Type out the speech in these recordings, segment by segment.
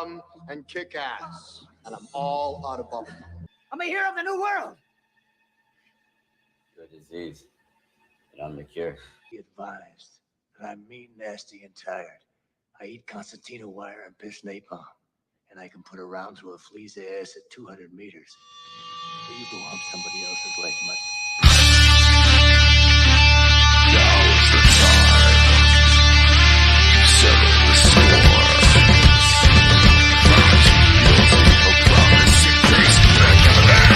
fun and kick ass. And I'm all out of bubble. I'm a hero of the new world. You're a disease, and I'm the cure. Be advised that I'm mean, nasty, and tired. I eat concertina wire and piss napalm, and I can put a round through a flea's ass at 200 meters. So you go hump somebody else's leg, mother. Now is the time to settle the score. A promising place back in the bag.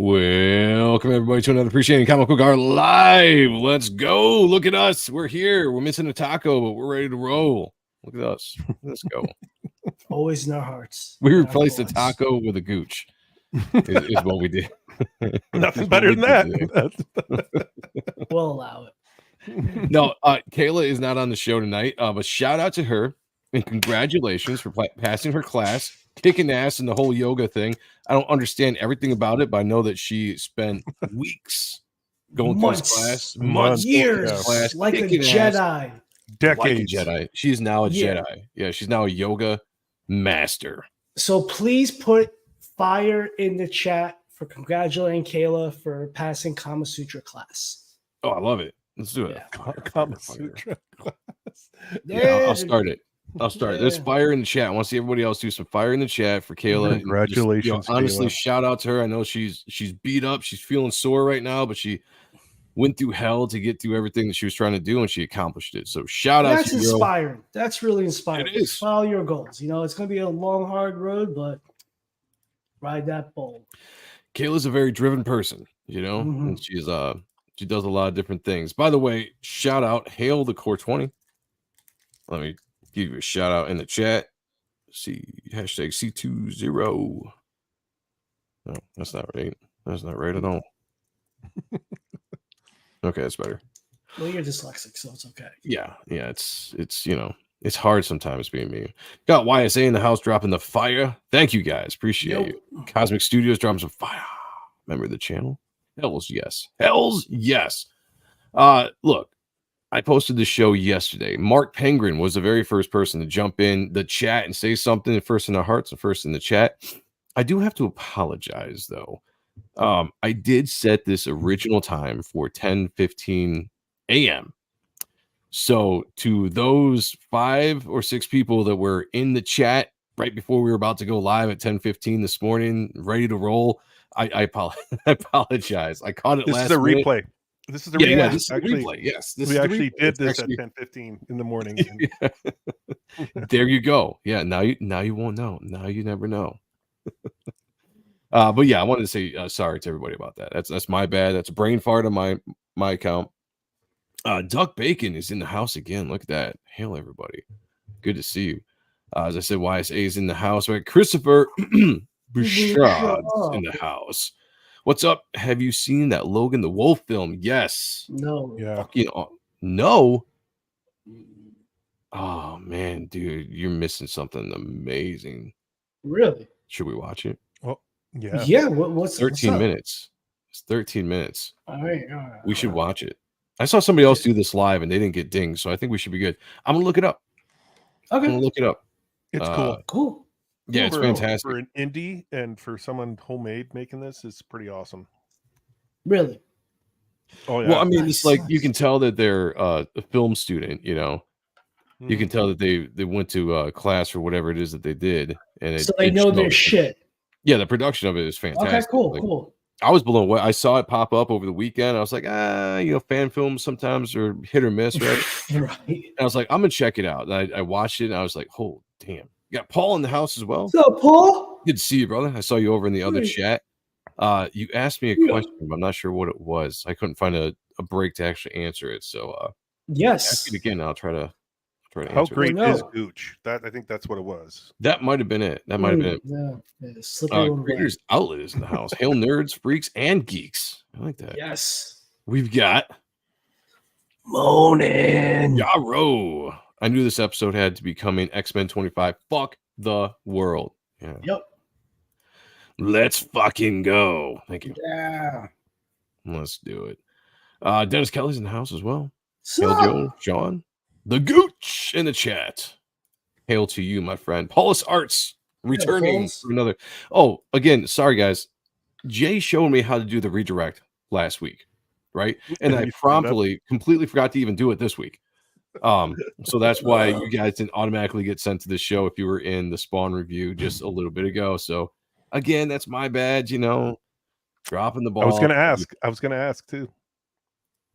Welcome everybody to another Appreciating Comic Book Art Live. Let's go. Look at us. We're here. We're missing a taco, but we're ready to roll. Look at us. Let's go. Always in our hearts. We in our replaced a thoughts. taco with a gooch. Is what we did. Nothing Is better what than we that. did We'll allow it. No, Kayla is not on the show tonight, but shout out to her and congratulations for passing her class, kicking ass in the whole yoga thing. I don't understand everything about it, but I know that she spent weeks going through this class, Months. Years, Yeah. class, like a kicking ass. Jedi. Decades. Like a Jedi. She's now a Yeah. Jedi. Yeah, she's now a yoga master. So please put fire in the chat for congratulating Kayla for passing Kama Sutra class. Oh, I love it. Let's do it. Yeah. Kama Sutra class. Yeah, I'll start it. I'll start it. There's Yeah. fire in the chat. I want to see everybody else do some fire in the chat for Kayla. And Congratulations, just, honestly, Kayla. shout out to her. I know she's beat up. She's feeling sore right now, but she went through hell to get through everything that she was trying to do, and she accomplished it. So shout out That's to you, girl. inspiring. That's really inspiring. It is. Follow your goals. You know, it's going to be a long, hard road, but ride that bull. Kayla's a very driven person, you know, Mhm. and she does a lot of different things. By the way, shout out, hail the Core 20. Let me give you a shout out in the chat. See hashtag C20. No, that's not right. That's not right at all. Okay, that's better. Well, you're dyslexic, so it's okay. Yeah, it's you know, it's hard sometimes being me. Got YSA in the house dropping the fire. Thank you guys, appreciate you. Cosmic Studios dropping some fire. Remember the channel? Hells yes. Hells yes. Look, I posted the show yesterday. Mark Penguin was the very first person to jump in the chat and say something, first in the hearts and first in the chat. I do have to apologize though. I did set this original time for 10:15 a.m. So to those 5 or 6 people that were in the chat right before we were about to go live at 10:15 this morning, ready to roll, I apologize. I caught it This last is a minute. replay. This is a Yeah, replay. yeah, this is a Actually, replay. Yes, this we is the actually replay. did It's this actually- at 10:15 in the morning. There you go. Yeah, now you won't know. Now you never know. But yeah, I wanted to say sorry to everybody about that. That's my bad. That's a brain fart on my account. Duck Bacon is in the house again. Look at that. Hail everybody. Good to see you. As I said, YSA is in the house. Right, Christopher Bouchard's in the house. What's up? Have you seen that Logan the Wolf film? Yes. No. Yeah. Fucking no. Oh man, dude, you're missing something amazing. Really? Should we watch it? Yeah. Yeah. What's 13 up? minutes. It's 13 minutes. All right. All right. We should watch it. I saw somebody else do this live and they didn't get dinged, so I think we should be good. I'm gonna look it up. I'm Okay. gonna look it up. It's cool. Cool. Yeah, it's For fantastic. For an indie and for someone homemade making this, it's pretty awesome. Really? Oh yeah. Well, I mean, it's Nice, like you nice. can tell that they're a film student, you know. You Mhm. can tell that they went to class or whatever it is that they did, and So they know their shows. shit. Yeah, the production of it is fantastic. Okay. Cool. Like, Cool. I was blown away. I saw it pop up over the weekend. I was like, you know, fan films sometimes are hit or miss, right? Right. And I was like, I'm gonna check it out. And I watched it and I was like, oh damn. You got Paul in the house as well. What's up, Paul? Good to see you, brother. I saw you over in the other Hey. chat. You asked me a Yeah. question, but I'm not sure what it was. I couldn't find a break to actually answer it. So Yes. ask it again. I'll try to How answer it. great no. is Gooch? I think that's what it was. That might have been it. That might have been it. Yeah. Slippery one way. Creators Outlet is in the house. Hail nerds, freaks, and geeks. I like that. Yes. We've got Moaning. Yarrow. I knew this episode had to be coming. X-Men 25. Fuck the world. Yeah. Yep. Let's fucking go. Thank you. Yeah. Let's do it. Dennis Kelly's in the house as well. Hail Sup? Joe, Sean, the Gooch in the chat. Hail to you, my friend. Paulus Arts returning Pauls. for another. Oh, again, sorry guys. Jay showed me how to do the redirect last week, right? And I You screwed up. completely forgot to even do it this week. So that's why you guys didn't automatically get sent to the show if you were in the Spawn review just a little bit ago. So again, that's my bad, you know, dropping the ball. I was gonna ask too.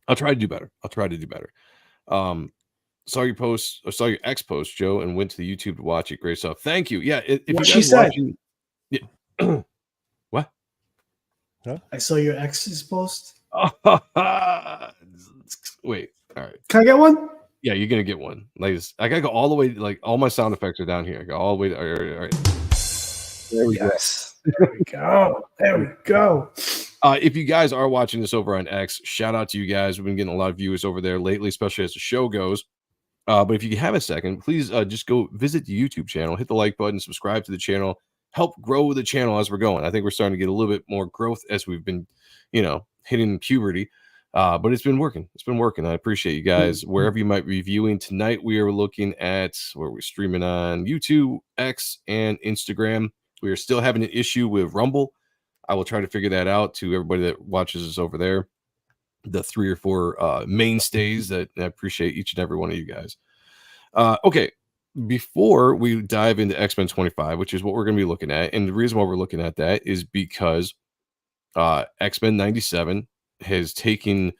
I'll try to do better. Saw your post, or saw your ex post, Joe, and went to the YouTube to watch it. Great stuff. Thank you. Yeah, if What you she guys said. watching, yeah. What? I saw your ex's post. Wait, all right. Can I get one? Yeah, you're gonna get one. Like I gotta go all the way. Like all my sound effects are down here. I go all the way. All right. There we Yes. There we go. There we go. If you guys are watching this over on X, shout out to you guys. We've been getting a lot of viewers over there lately, especially as the show goes. But if you have a second, please just go visit the YouTube channel, hit the like button, subscribe to the channel, help grow the channel as we're going. I think we're starting to get a little bit more growth as we've been, hitting puberty. But it's been working. It's been working. I appreciate you guys. Wherever you might be viewing tonight, we are looking at where we're streaming on YouTube, X, and Instagram. We are still having an issue with Rumble. I will try to figure that out to everybody that watches us over there. The 3 or 4 mainstays that I appreciate each and every one of you guys. Okay, before we dive into X-Men 25, which is what we're going to be looking at, and the reason why we're looking at that is because X-Men 97 has taken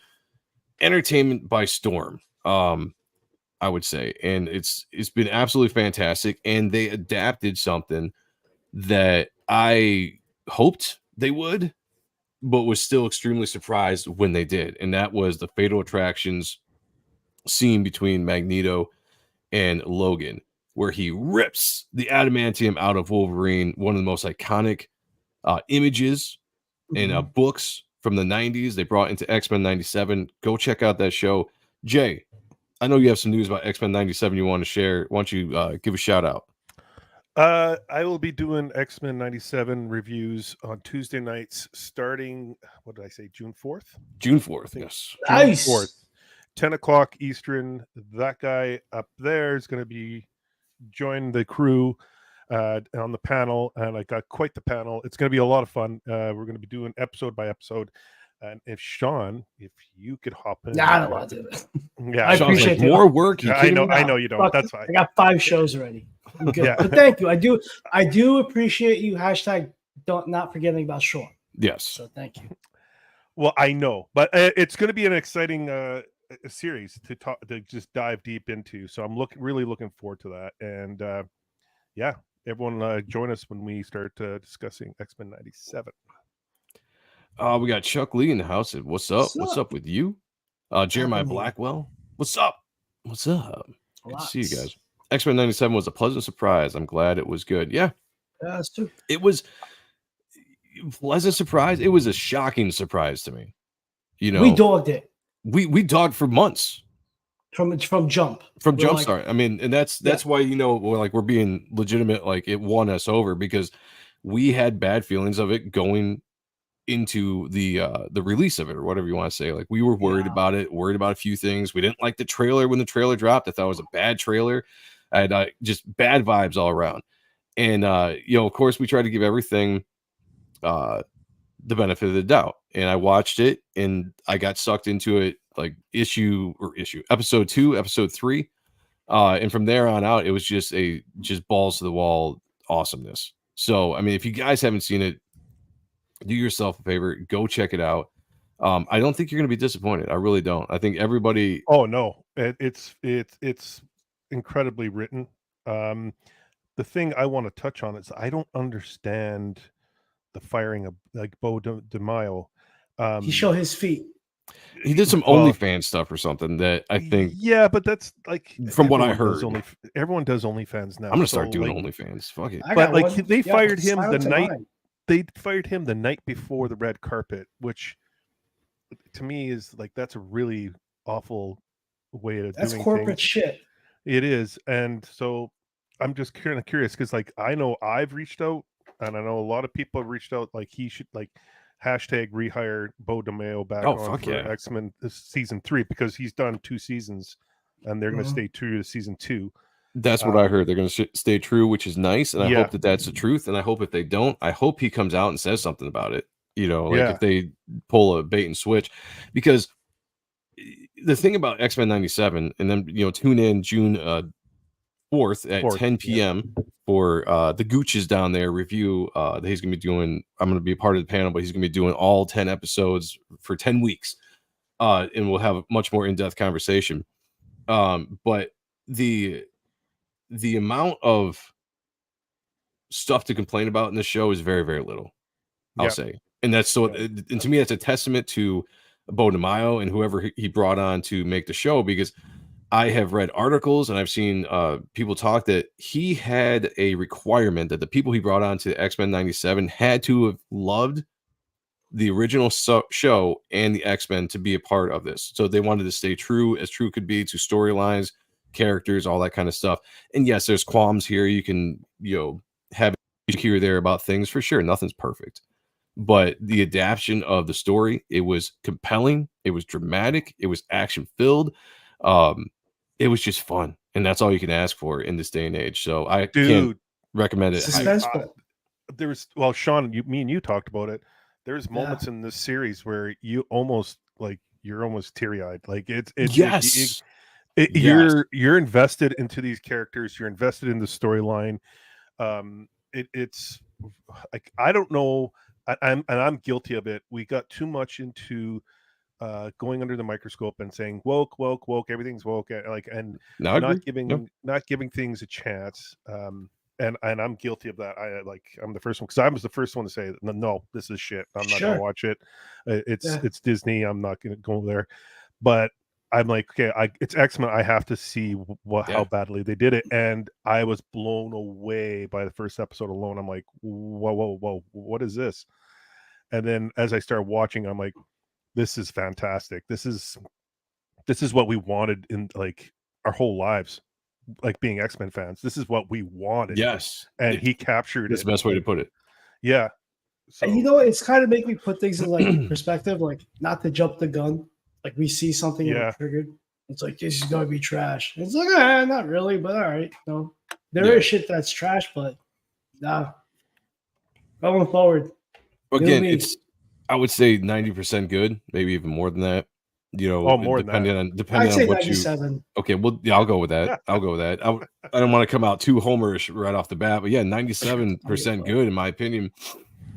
entertainment by storm, I would say, and it's been absolutely fantastic. And they adapted something that I hoped they would, but was still extremely surprised when they did, and that was the Fatal Attractions scene between Magneto and Logan, where he rips the adamantium out of Wolverine, one of the most iconic images in books from the 90s. They brought into X-Men 97. Go check out that show. Jay, I know you have some news about X-Men 97 you want to share. Why don't you give a shout out? I will be doing X-Men 97 reviews on Tuesday nights starting, what did I say, June 4th? June 4th, yes. Nice. June 4th, 10 o'clock Eastern. That guy up there is going to be join the crew on the panel, and I got quite the panel. It's going to be a lot of fun. We're going to be doing episode by episode. And if Sean, if you could hop in. Nah, I don't want to do it. Yeah, I Sean's appreciate like, it. more work. Yeah, I know you don't. Fuck, That's fine. I got 5 shows already. I'm good. Yeah. But thank you. I do appreciate you. Not forgetting about Sean. Yes. So thank you. Well, I know, but it's going to be an exciting series to just dive deep into. So I'm really looking forward to that. And yeah, everyone join us when we start discussing X-Men 97. We got Chuck Lee in the house. What's up? What's up with you? Jeremiah Blackwell. What's up? What's up? Good to see you guys. X-Men 97 was a pleasant surprise. I'm glad it was good. Yeah. That's true. It was a pleasant surprise. It was a shocking surprise to me. We dogged it. We dogged for months. From Jump. From Jumpstart. I mean, and that's why, we're being legitimate, like it won us over, because we had bad feelings of it going into the release of it, or whatever you want to say. Like, we were worried about it, worried about a few things. We didn't like the trailer when the trailer dropped. I thought it was a bad trailer. I had just bad vibes all around. And of course, we tried to give everything the benefit of the doubt. And I watched it, and I got sucked into it, like episode 2, episode 3, and from there on out, it was just balls to the wall awesomeness. So, I mean, if you guys haven't seen it, do yourself a favor, go check it out. I don't think you're going to be disappointed. I really don't. I think everybody. Oh no, it's incredibly written. The thing I want to touch on is I don't understand the firing of like Bo DeMaio. He showed his feet. He did some OnlyFans stuff or something that I think. Yeah, but that's like from what I heard. Everyone does OnlyFans now. I'm gonna start doing OnlyFans. Fuck it. But they fired him the night. They fired him the night before the red carpet, which to me is like, that's a really awful way of doing things. That's corporate shit. It is. And so I'm just kind of curious, because like I know I've reached out, and I know a lot of people have reached out, like he should like hashtag rehire Bo DeMaio back on for X-Men season 3, because he's done 2 seasons and they're going to stay true to season 2. That's what I heard. They're going to stay true, which is nice. And I hope that that's the truth. And I hope if they don't, I hope he comes out and says something about it. If they pull a bait and switch, because the thing about X-Men 97, and then, tune in June 4th at 10 p.m. for the Gooches down there review that he's going to be doing. I'm going to be a part of the panel, but he's going to be doing all 10 episodes for 10 weeks. And we'll have a much more in-depth conversation. But the amount of stuff to complain about in this show is very, very little, I'll say. And that's so, and to me, that's a testament to Bo DeMaio and whoever he brought on to make the show, because I have read articles and I've seen people talk that he had a requirement that the people he brought on to X-Men 97 had to have loved the original show and the X-Men to be a part of this. So they wanted to stay true as true could be to storylines, characters, all that kind of stuff. And yes, there's qualms here. You can, have here or there about things for sure. Nothing's perfect. But the adaptation of the story, it was compelling, it was dramatic, it was action filled, it was just fun, and that's all you can ask for in this day and age. So I can't recommend it. Sean, me and you talked about it. There's moments in this series where you're almost teary-eyed. Like it's yes. You're invested into these characters, you're invested in the storyline. It's like, I don't know. I'm guilty of it. We got too much into going under the microscope and saying woke, everything's woke, and not giving things a chance. And I'm guilty of that. I'm the first one, because I was the first one to say no, this is shit. I'm not gonna watch it. It's Disney. I'm not gonna go there. But I'm like, okay, it's X-Men. I have to see how badly they did it, and I was blown away by the first episode alone. I'm like, whoa, what is this? And then as I started watching, I'm like, this is fantastic. This is what we wanted in like our whole lives, like being X-Men fans. This is what we wanted. Yes, and he captured it. That's the best way to put it. Yeah. So, and it's kind of make me put things in like perspective, like not to jump the gun. Like we see something and we're triggered. It's like, this is gonna be trash. It's like, not really, but all right. No, there is shit that's trash, but going forward. Again, I would say 90% good, maybe even more than that. More depending than on I'd say what 97. you. Okay, well, yeah, I'll go with that. I don't want to come out too homerish right off the bat, but 97% good in my opinion.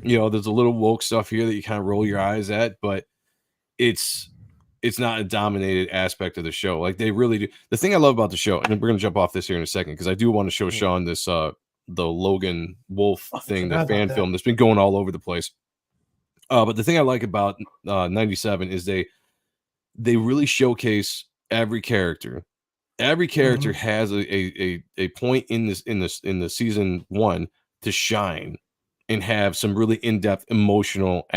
There's a little woke stuff here that you kind of roll your eyes at, but it's not a dominated aspect of the show. Like they really do. The thing I love about the show, and we're gonna jump off this here in a second, because I do want to show Sean this the Logan Wolf thing, the fan film that's been going all over the place. But the thing I like about 97 is they really showcase every character. Every character has a point in the season one to shine and have some really in-depth emotional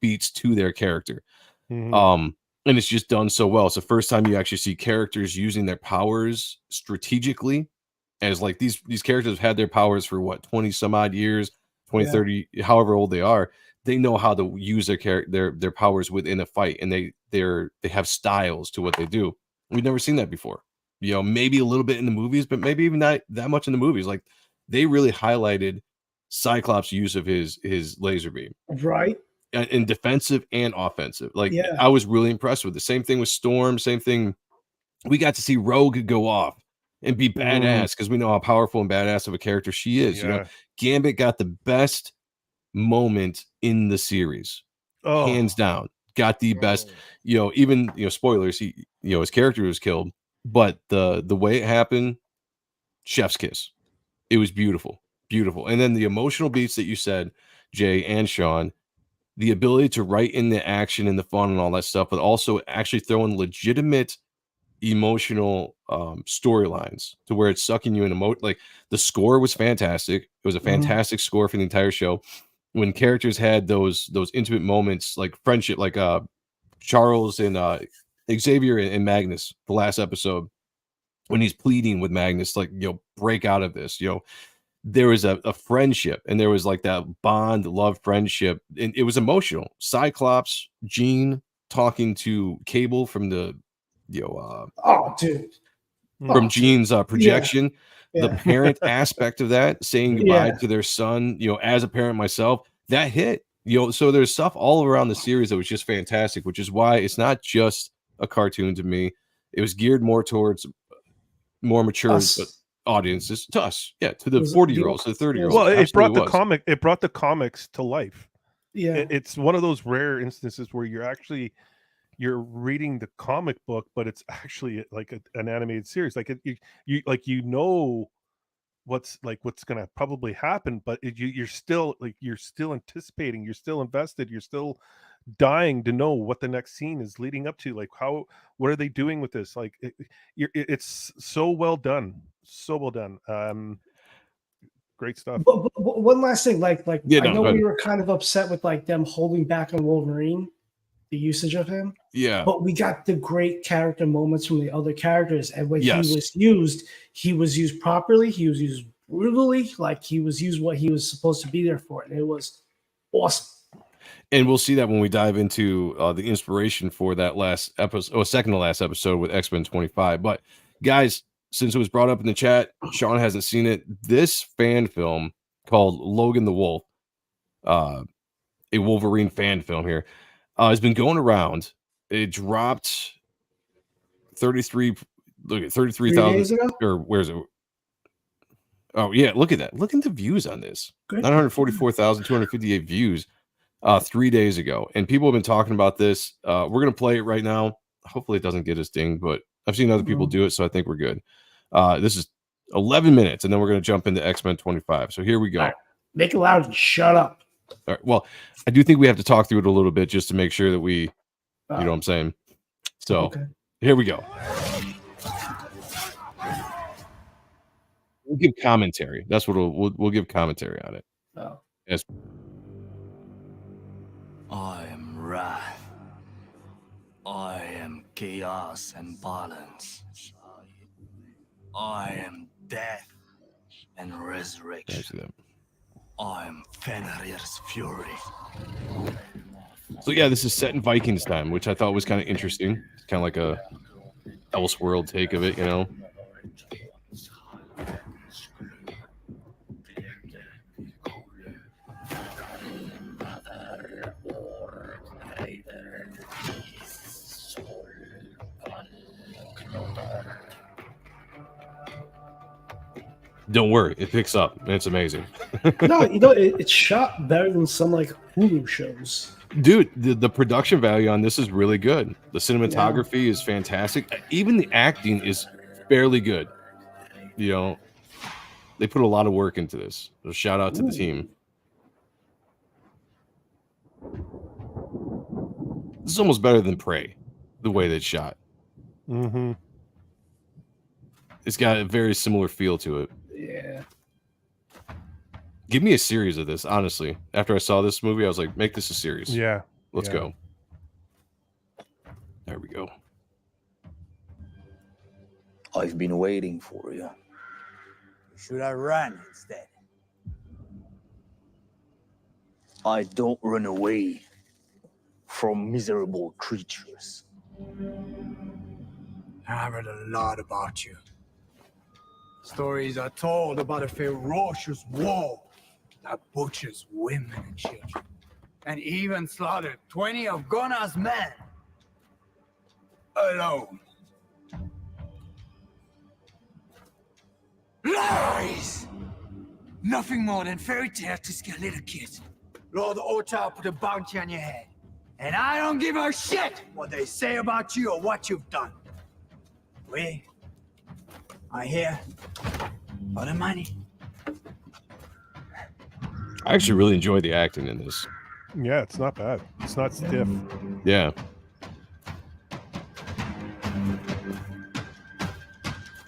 beats to their character. And it's just done so well. It's the first time you actually see characters using their powers strategically, as like these characters have had their powers for 20 some odd years, 20, 30, however old they are. They know how to use their powers within a fight, and they have styles to what they do. We've never seen that before. Maybe a little bit in the movies, but maybe even not that much in the movies. Like they really highlighted Cyclops' use of his laser beam, right? In defensive and offensive. Like I was really impressed with the same thing with Storm. Same thing. We got to see Rogue go off and be badass, because we know how powerful and badass of a character she is. Gambit got the best moment in the series, hands down. Got the best. Even spoilers. His character was killed, but the way it happened, chef's kiss. It was beautiful. And then the emotional beats that you said, Jay and Sean, the ability to write in the action and the fun and all that stuff, but also actually throw in legitimate emotional storylines to where it's sucking you in. Like the score was fantastic. It was a fantastic score for the entire show. When characters had those intimate moments, like friendship, like Charles and Xavier and Magnus, the last episode, when he's pleading with Magnus, like, break out of this, there was a friendship, and there was like that bond, love, friendship, and it was emotional. Cyclops, Jean talking to Cable from the, from Jean's projection, the parent aspect of that, saying goodbye to their son, as a parent myself, that hit, so there's stuff all around the series that was just fantastic, which is why it's not just a cartoon to me. It was geared more towards more mature audiences, to us, to the 40-year-olds, to the 30-year-olds. Well, it brought the comics to life. It's one of those rare instances where you're reading the comic book, but it's actually like an animated series. Like what's going to probably happen, but you're still anticipating, you're still invested, you're still dying to know what the next scene is leading up to. Like, what are they doing with this? Like, it's so well done, great stuff. But one last thing, I know we were kind of upset with like them holding back on Wolverine, the usage of him. Yeah. But we got the great character moments from the other characters, and when he was used properly. He was used brutally, like he was used what he was supposed to be there for, and it was awesome. And we'll see that when we dive into the inspiration for that last episode, or second to last episode with X-Men 25. But guys, since it was brought up in the chat, Sean hasn't seen it. This fan film called Logan the Wolf, a Wolverine fan film here, has been going around. It dropped 33,000, or where's it? Oh yeah, look at that. Look at the views on this. 944,258 views 3 days ago. And people have been talking about this. We're going to play it right now. Hopefully it doesn't get us dinged, but I've seen other people do it, so I think we're good. This is 11 minutes, and then we're going to jump into X-Men 25. So here we go. Right. Make it loud and shut up. All right. Well, I do think we have to talk through it a little bit just to make sure that we, you know what I'm saying? So here we go. We'll give commentary. That's what we'll give commentary on it. Oh. Yes. I am wrath. I am chaos and balance. I am death and resurrection. I am Fenrir's fury. So yeah, this is set in Vikings time, which I thought was kind of interesting. It's kind of like a Elseworld take of it, you know. Don't worry, it picks up. It's amazing. No, you know, it's shot better than some like Hulu shows. Dude, the production value on this is really good. The cinematography is fantastic. Even the acting is fairly good. You know, they put a lot of work into this. So shout out to the team. This is almost better than Prey, the way they shot. Mm-hmm. It's got a very similar feel to it. Yeah. Give me a series of this, honestly. After I saw this movie, I was like, make this a series. Yeah. Let's go. There we go. I've been waiting for you. Should I run instead? I don't run away from miserable creatures. I've heard a lot about you. Stories are told about a ferocious war that butchers women and children, and even slaughtered 20 of Gunna's men alone. Lies! Nothing more than fairy tales to scare little kids. Lord Ota put a bounty on your head, and I don't give a shit what they say about you or what you've done. We are here for the money. I actually really enjoy the acting in this. Yeah, it's not bad. It's not stiff. Yeah.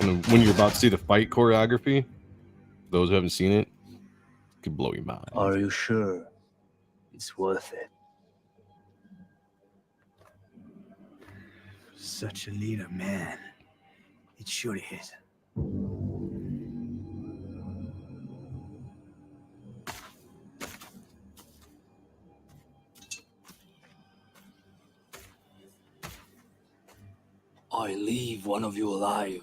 And when you're about to see the fight choreography, those who haven't seen it, it could blow your mind. Are you sure it's worth it? Such a leader, man. It surely is. I leave one of you alive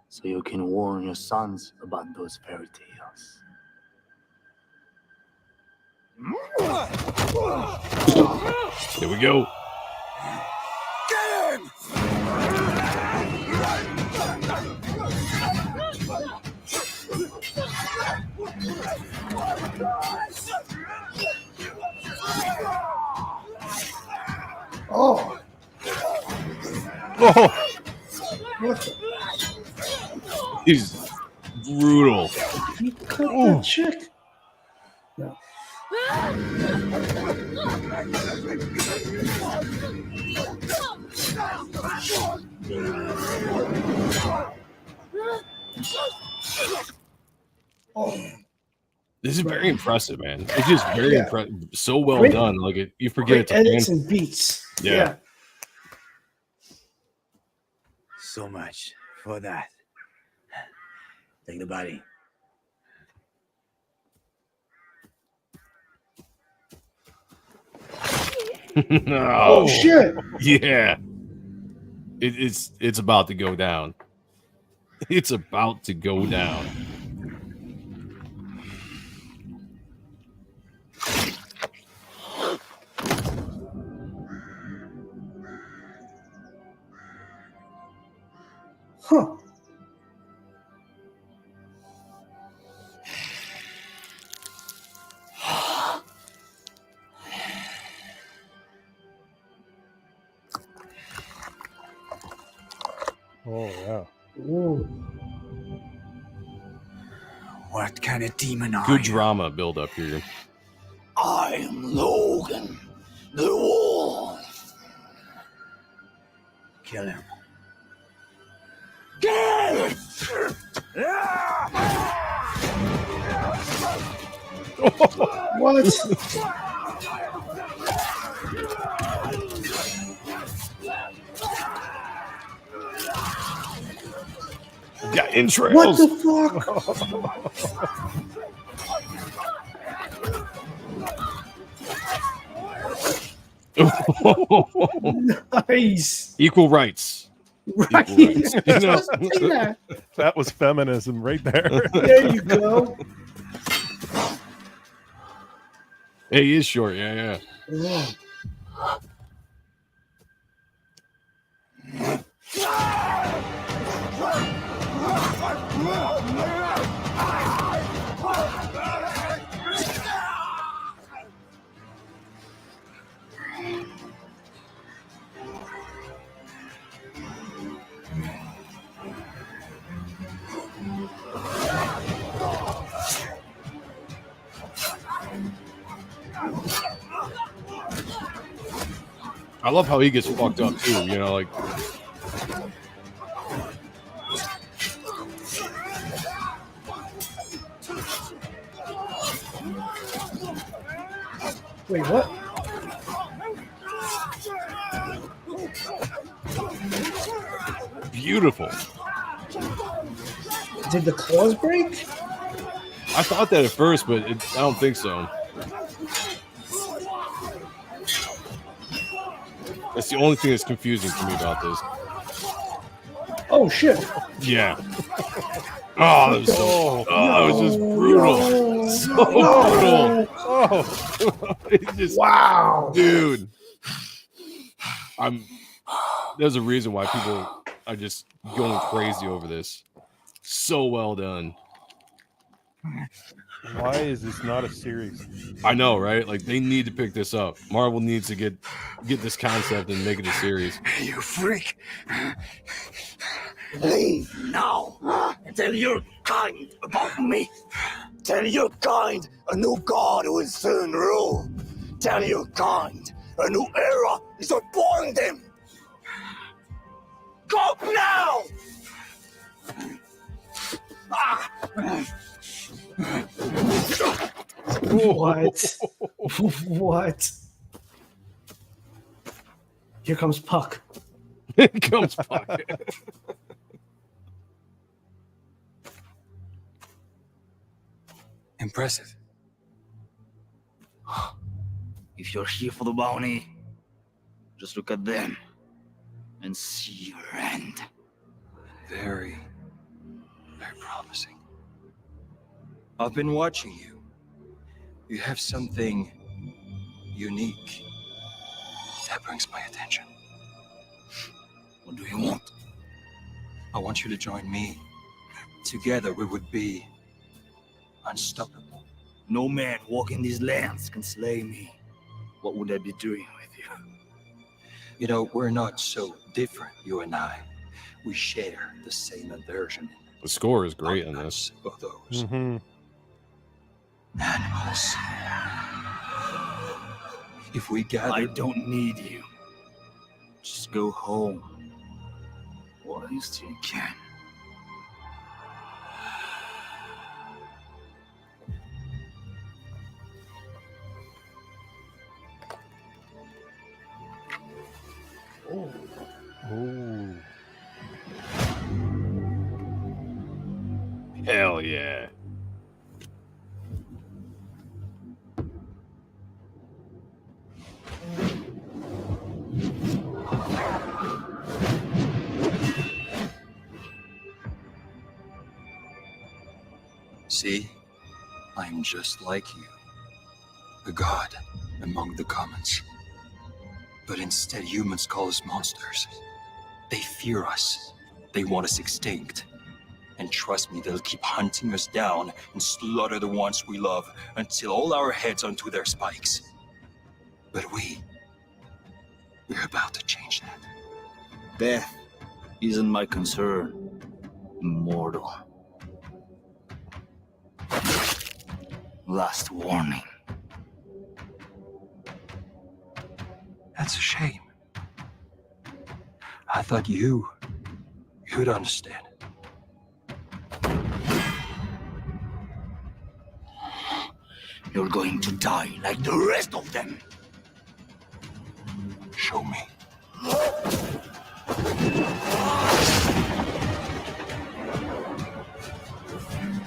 so you can warn your sons about those fairy tales. Here we go. Get him! Oh. Oh. He's brutal. He cut that chick. No. Oh. This is very impressive, man. It's just very impressive. So well Great. done. Like you forget it's a edits fan. and beats. Yeah. So much for that. Take the body. Oh shit! Yeah. It's about to go down. It's about to go down. Huh. Oh yeah. Ooh. What kind of demon are Good you? drama build up here. I am Logan the Wolf. Kill him. What? Got entrails. What the fuck? Nice. Equal rights. Right. Equal rights. You know? Yeah. That was feminism right there. There you go. Hey, he is short. Yeah. Oh. I love how he gets fucked up too. You know, like. Wait, what? Beautiful. Did the claws break? I thought that at first, but I don't think so. That's the only thing that's confusing to me about this. Oh shit! Yeah. Oh, that was so. Oh, it was just brutal. So brutal. Oh, It just, Wow, dude. There's a reason why people are just going crazy over this. So well done. why is this not a series? I know, right? Like they need to pick this up. Marvel needs to get this concept and make it a series. You freak. Leave now and tell your kind about me. Tell your kind a new god will soon rule. Tell your kind a new era is upon them. Go now! what? What? Here comes Puck. Here comes Puck. Impressive. If you're here for the bounty, just look at them and see your end. Very, very promising. I've been watching you. You have something unique. That brings my attention. What do you want? I want you to join me. Together we would be unstoppable. No man walking these lands can slay me. What would I be doing with you? You know, we're not so different, you and I. We share the same aversion The score is great in this. Of those Mm-hmm. animals. If we gather, I don't need you. Just go home. Whilst you can. Ooh. Hell yeah. see, I'm just like you, a god among the commons. But instead, humans call us monsters. They fear us. They want us extinct. And trust me, they'll keep hunting us down and slaughter the ones we love until all our heads onto their spikes. But we're about to change that. Death isn't my concern, mortal. Last warning. That's a shame. I thought you'd understand. You're going to die like the rest of them. Show me.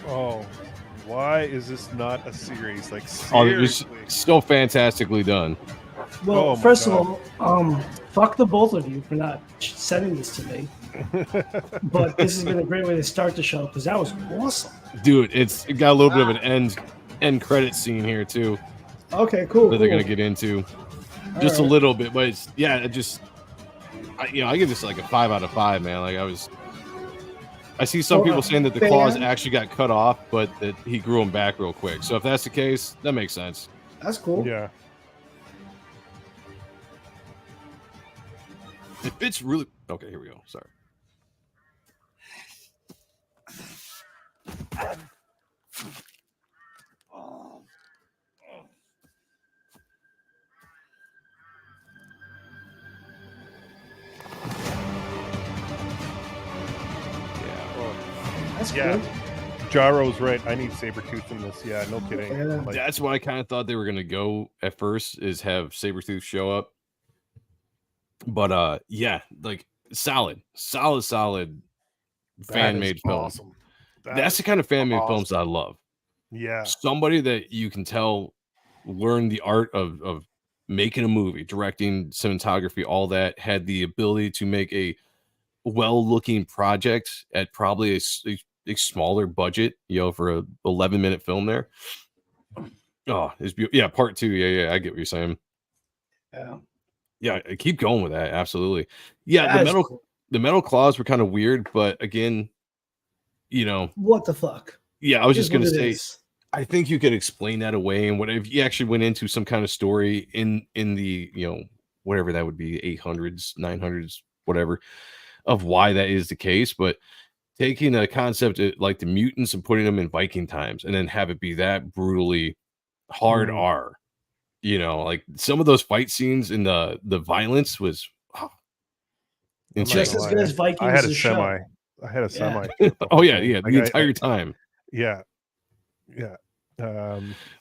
Oh, why is this not a series? Like, Oh, it's seriously. so fantastically done. Well, Oh my first God. of all, fuck the both of you for not sending this to me. But this has been a great way to start the show because that was awesome. Dude, it got a little bit of an end credit scene here too Okay, cool. that they're cool. gonna get into. All Just a right. little bit, but it's I give this like a 5 out of 5, man. Like I see some So, people saying that the claws fan? actually got cut off, but that he grew them back real quick. So if that's the case, that makes sense. That's cool. Yeah. It's really okay. Here we go. Sorry. That's Yeah. cool. Jaro's right. I need Sabretooth in this. Yeah, no kidding. Yeah. Like, That's what I kind of thought they were gonna go at first, is have Sabretooth show up. But yeah, like solid that fan is made film. awesome. That's the kind of fan made films I love. Yeah. Somebody that you can tell learned the art of making a movie, directing, cinematography, all that, had the ability to make a well-looking project at probably a smaller budget, for a 11-minute film there. Oh, it's beautiful. Yeah, part 2. Yeah, I get what you're saying. Yeah. Yeah, I keep going with that. Absolutely. Yeah, That's cool. the metal claws were kind of weird, but again, What the fuck? yeah, I was Is just gonna what it say, is. I think you could explain that away, and what if you actually went into some kind of story in the whatever that would be, 800s, 900s, whatever, of why that is the case. But taking a concept like the mutants and putting them in Viking times, and then have it be that brutally hard R, like some of those fight scenes in the violence was I'm not Just gonna as lie, good as Vikings I had a the show. semi. I had a semi. oh yeah, the Like, entire time. Yeah.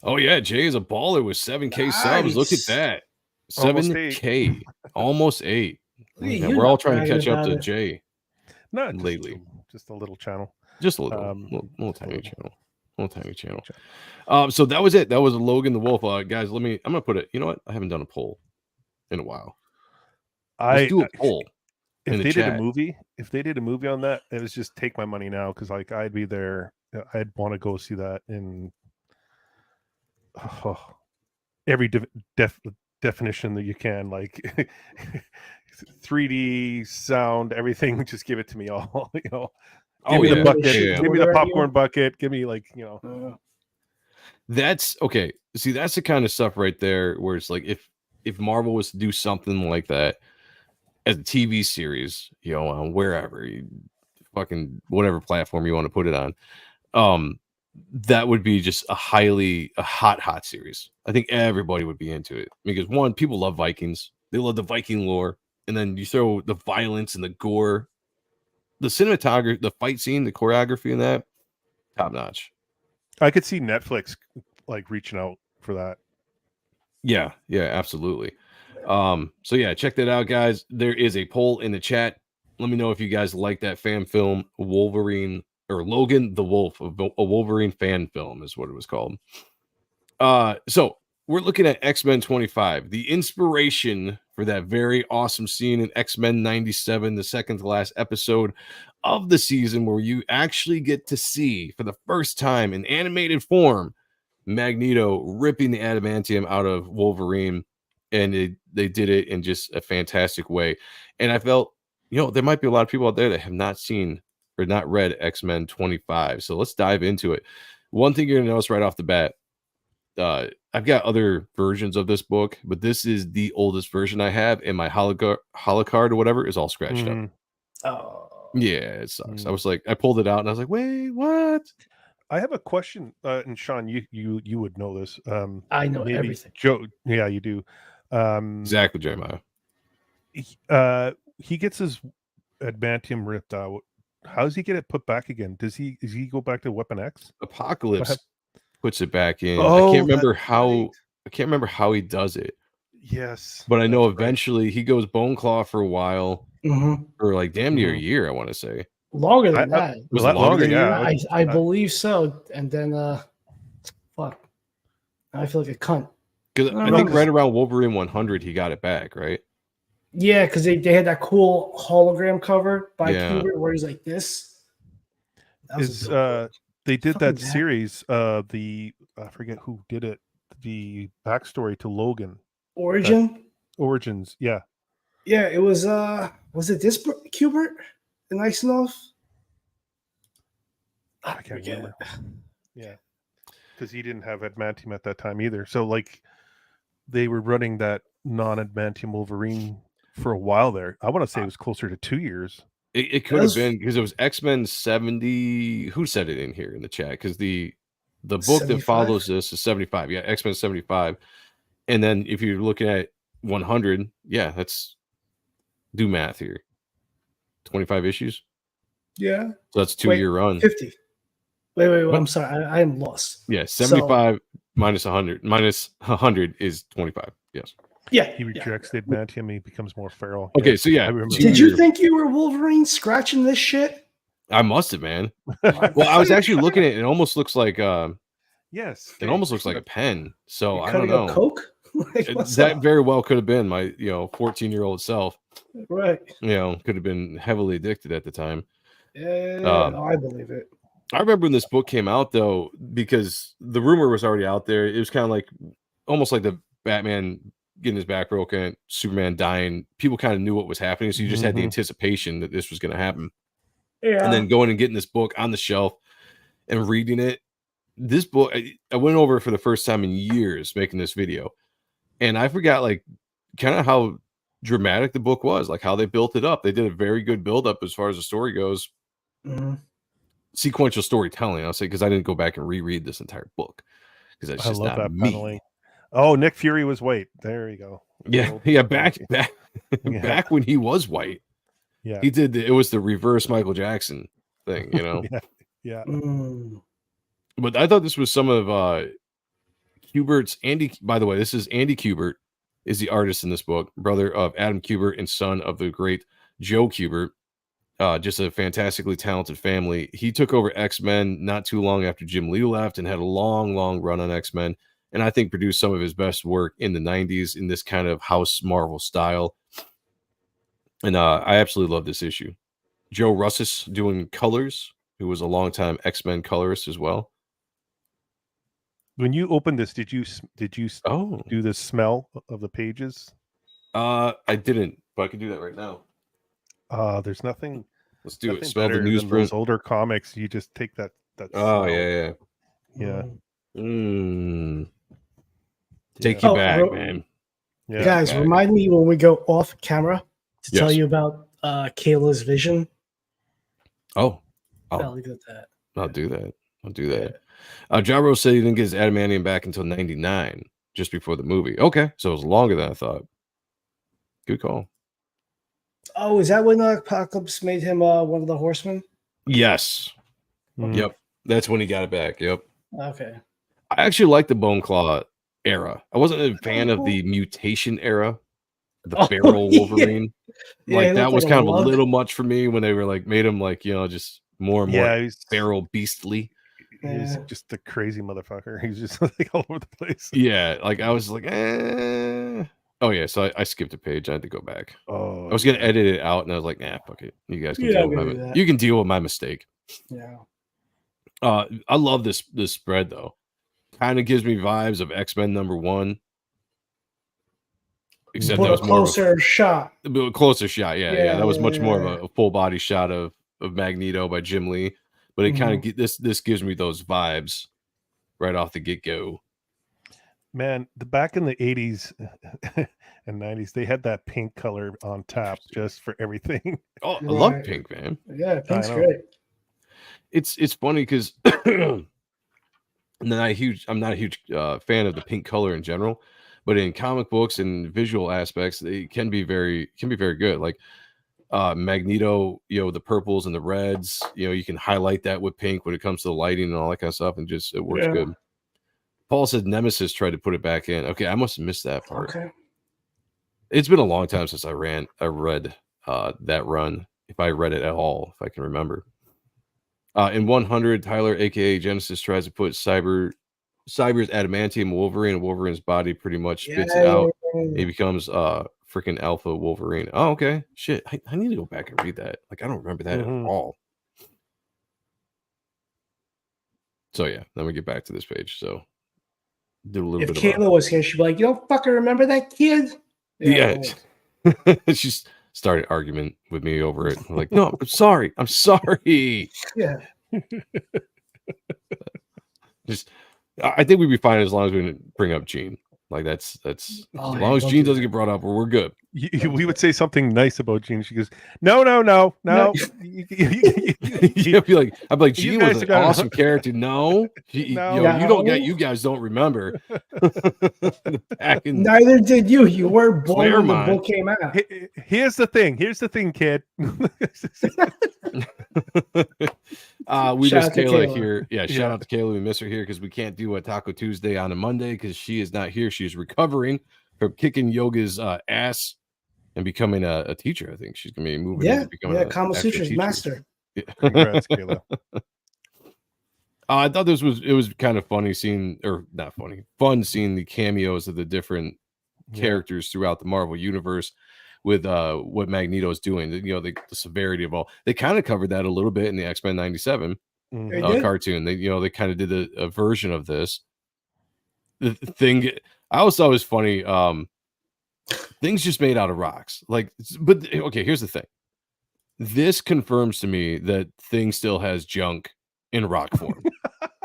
Oh yeah, Jay is a baller with 7K subs. Look at Nice. that. Almost 7K, almost 8. Look at Yeah, you we're all not trying to bragging catch up about to it. Jay Not lately. just a little channel. Just a little, little just a tiny little. channel. Little tiny channel. So that was it. That was Logan the Wolf. Guys, I'm gonna put it. You know what? I haven't done a poll in a while. Let's do a poll. If in the they did chat. a movie on that, it was just take my money now, because like I'd be there. I'd want to go see that in every definition that you can, like 3D sound, everything. Just give it to me all. Give me the bucket. Yeah. Give me the popcorn bucket. Give me That's okay. See, that's the kind of stuff right there where it's like if Marvel was to do something like that as a TV series, on wherever, fucking whatever platform you want to put it on. That would be just a hot series. I think everybody would be into it because one, people love Vikings. They love the Viking lore. And then you throw the violence and the gore, the cinematography, the fight scene, the choreography in that, top notch. I could see Netflix like reaching out for that. Yeah, absolutely. So yeah, check that out, guys. There is a poll in the chat. Let me know if you guys like that fan film, Wolverine or Logan the Wolf, a Wolverine fan film is what it was called. So we're looking at X-Men 25, the inspiration for that very awesome scene in X-Men 97, the second to last episode of the season, where you actually get to see for the first time in animated form Magneto ripping the adamantium out of Wolverine, and they did it in just a fantastic way. And I felt, there might be a lot of people out there that have not seen or not read X-Men 25. So let's dive into it. One thing you're gonna notice right off the bat, I've got other versions of this book, but this is the oldest version I have, and my holocard or whatever is all scratched up. Oh, yeah, it sucks. I was like, I pulled it out and I was like, wait, what? I have a question, and Sean, you would know this. I know everything. Joe, yeah, you do. Exactly, Jeremiah. He gets his adamantium ripped out. How does he get it put back again? Does he go back to Weapon X? Apocalypse puts it back in. Oh, I can't remember how he does it. Yes, but I know eventually he goes Bone Claw for a while, Mm-hmm. or like damn near a year. I want to say Longer than that. Was it longer? Yeah, I believe so. And then, fuck, I feel like a cunt. Because I think right around Wolverine 100 he got it back, right? Yeah, because they had that cool hologram cover by KUBERT where he's like this. They did that series. I forget who did it. The backstory to Logan. Origins. Yeah. Yeah, it was. Was it this KUBERT? The nice enough. I can't remember. Yeah, because he didn't have adamantium at that time either. So like, they were running that non-adamantium Wolverine for a while there. I want to say it was closer to 2 years. It could have been because it was X-Men 70. Who said it in here in the chat? Because the book 75? That follows this is 75. Yeah, X-Men 75. And then if you're looking at 100, yeah, that's do math here. 25 issues. Yeah. So that's 2 year run. 50. Wait. I'm sorry. I am lost. Yeah, 75 minus 100. Minus 100 is 25. Yes. Yeah. He rejects the adamantium. He becomes more feral. Okay, so yeah. Did you think you were Wolverine scratching this shit? I must have, man. Well, I was actually looking at it. It almost looks like yes. It almost looks like a pen. So I don't know. Coke? That very well could have been my 14-year-old self. Right. Could have been heavily addicted at the time. Yeah, I believe it. I remember when this book came out though, because the rumor was already out there. It was kind of like almost like the Batman getting his back broken, Superman dying. People kind of knew what was happening, so you just had the anticipation that this was going to happen. Yeah. And then going and getting this book on the shelf and reading it. This book, I went over it for the first time in years making this video, and I forgot like kind of how dramatic the book was, like how they built it up. They did a very good build up as far as the story goes. Sequential storytelling, I'll say, because I didn't go back and reread this entire book because that's just not me. Paneling. Oh, Nick Fury was white. There you go. Back back when he was white. Yeah, he did. It was the reverse Michael Jackson thing, yeah. But I thought this was some of KUBERT's Andy. By the way, this is Andy KUBERT is the artist in this book, brother of Adam KUBERT and son of the great Joe KUBERT. Just a fantastically talented family. He took over X-Men not too long after Jim Lee left and had a long run on X-Men. And I think produced some of his best work in the 90s in this kind of House Marvel style. And I absolutely love this issue. Joe Russis doing colors, who was a longtime X-Men colorist as well. When you opened this, did you do the smell of the pages? I didn't, but I can do that right now. There's nothing. Let's do it. Smell the newsprint. Those older comics, you just take that. Oh smell. yeah. Take you back, man. Yeah, guys, remind me when we go off camera to tell you about Kayla's vision. Oh, I'll look at that. I'll do that. I'll do that. Jabro said he didn't get his adamantium back until 99, just before the movie. Okay, so it was longer than I thought. Good call. Oh, is that when Apocalypse made him one of the Horsemen? Yes. Yep. That's when he got it back. Yep. Okay. I actually like the Bone Claw era. I wasn't a fan of the mutation era, the feral Wolverine. Like that was kind of a little much for me when they were like made him like, you know, just more and more feral beastly. He's just a crazy motherfucker. He's just like all over the place. Yeah, like I was like, oh yeah, so I skipped a page. I had to go back. Oh, I was gonna edit it out, and I was like, nah, fuck it. You guys can deal with my you can deal with my mistake. Yeah. I love this spread though. Kind of gives me vibes of X-Men #1. Except that was more closer shot. A closer shot, yeah. That was much more of a full body shot of Magneto by Jim Lee. But it kind of this gives me those vibes right off the get-go. Man, back in the 80s and 90s, they had that pink color on tap just for everything. Oh, I love pink, man. Yeah, pink's great. It's funny because I'm not a huge fan of the pink color in general, but in comic books and visual aspects, they can be very good. Like Magneto, you know, the purples and the reds, you know, you can highlight that with pink when it comes to the lighting and all that kind of stuff, and just it works good. Paul said Nemesis tried to put it back in. Okay, I must have missed that part. Okay. It's been a long time since I read that run, if I read it at all, if I can remember. In 100, Tyler, aka Genesis, tries to put Cyber's adamantium Wolverine, and Wolverine's body pretty much spits it out. He becomes freaking Alpha Wolverine. Oh, okay. Shit. I need to go back and read that. Like, I don't remember that at all. So yeah, then we get back to this page. So did a little bit. If Kayla was here, she'd be like, "You don't fucking remember that kid?" Yeah. She started argument with me over it. I'm like, no, I'm sorry. I'm sorry. Yeah. Just I think we'd be fine as long as we didn't bring up Gene. Like that's as long as Gene doesn't get brought up, we're good. We would say something nice about Gene. She goes, no. I'd be like, Gene was an awesome character. No, you guys don't remember. Neither did you. You weren't born when the book came out. Here's the thing, kid. We miss Kayla here. Yeah, shout out to Kayla. We miss her here because we can't do a Taco Tuesday on a Monday because she is not here. She's recovering from kicking Yoga's ass and becoming a teacher. I think she's gonna be moving. Yeah, Kama Sutra's master. Yeah. Congrats, Kayla. I thought it was kind of funny seeing, or not funny, fun seeing the cameos of the different characters throughout the Marvel universe. With what Magneto's doing, you know, the severity of all, they kind of covered that a little bit in the X-Men 97 cartoon. They kind of did a version of this. The thing I always thought was funny. Things just made out of rocks. Like, but okay, here's the thing. This confirms to me that Thing still has junk in rock form.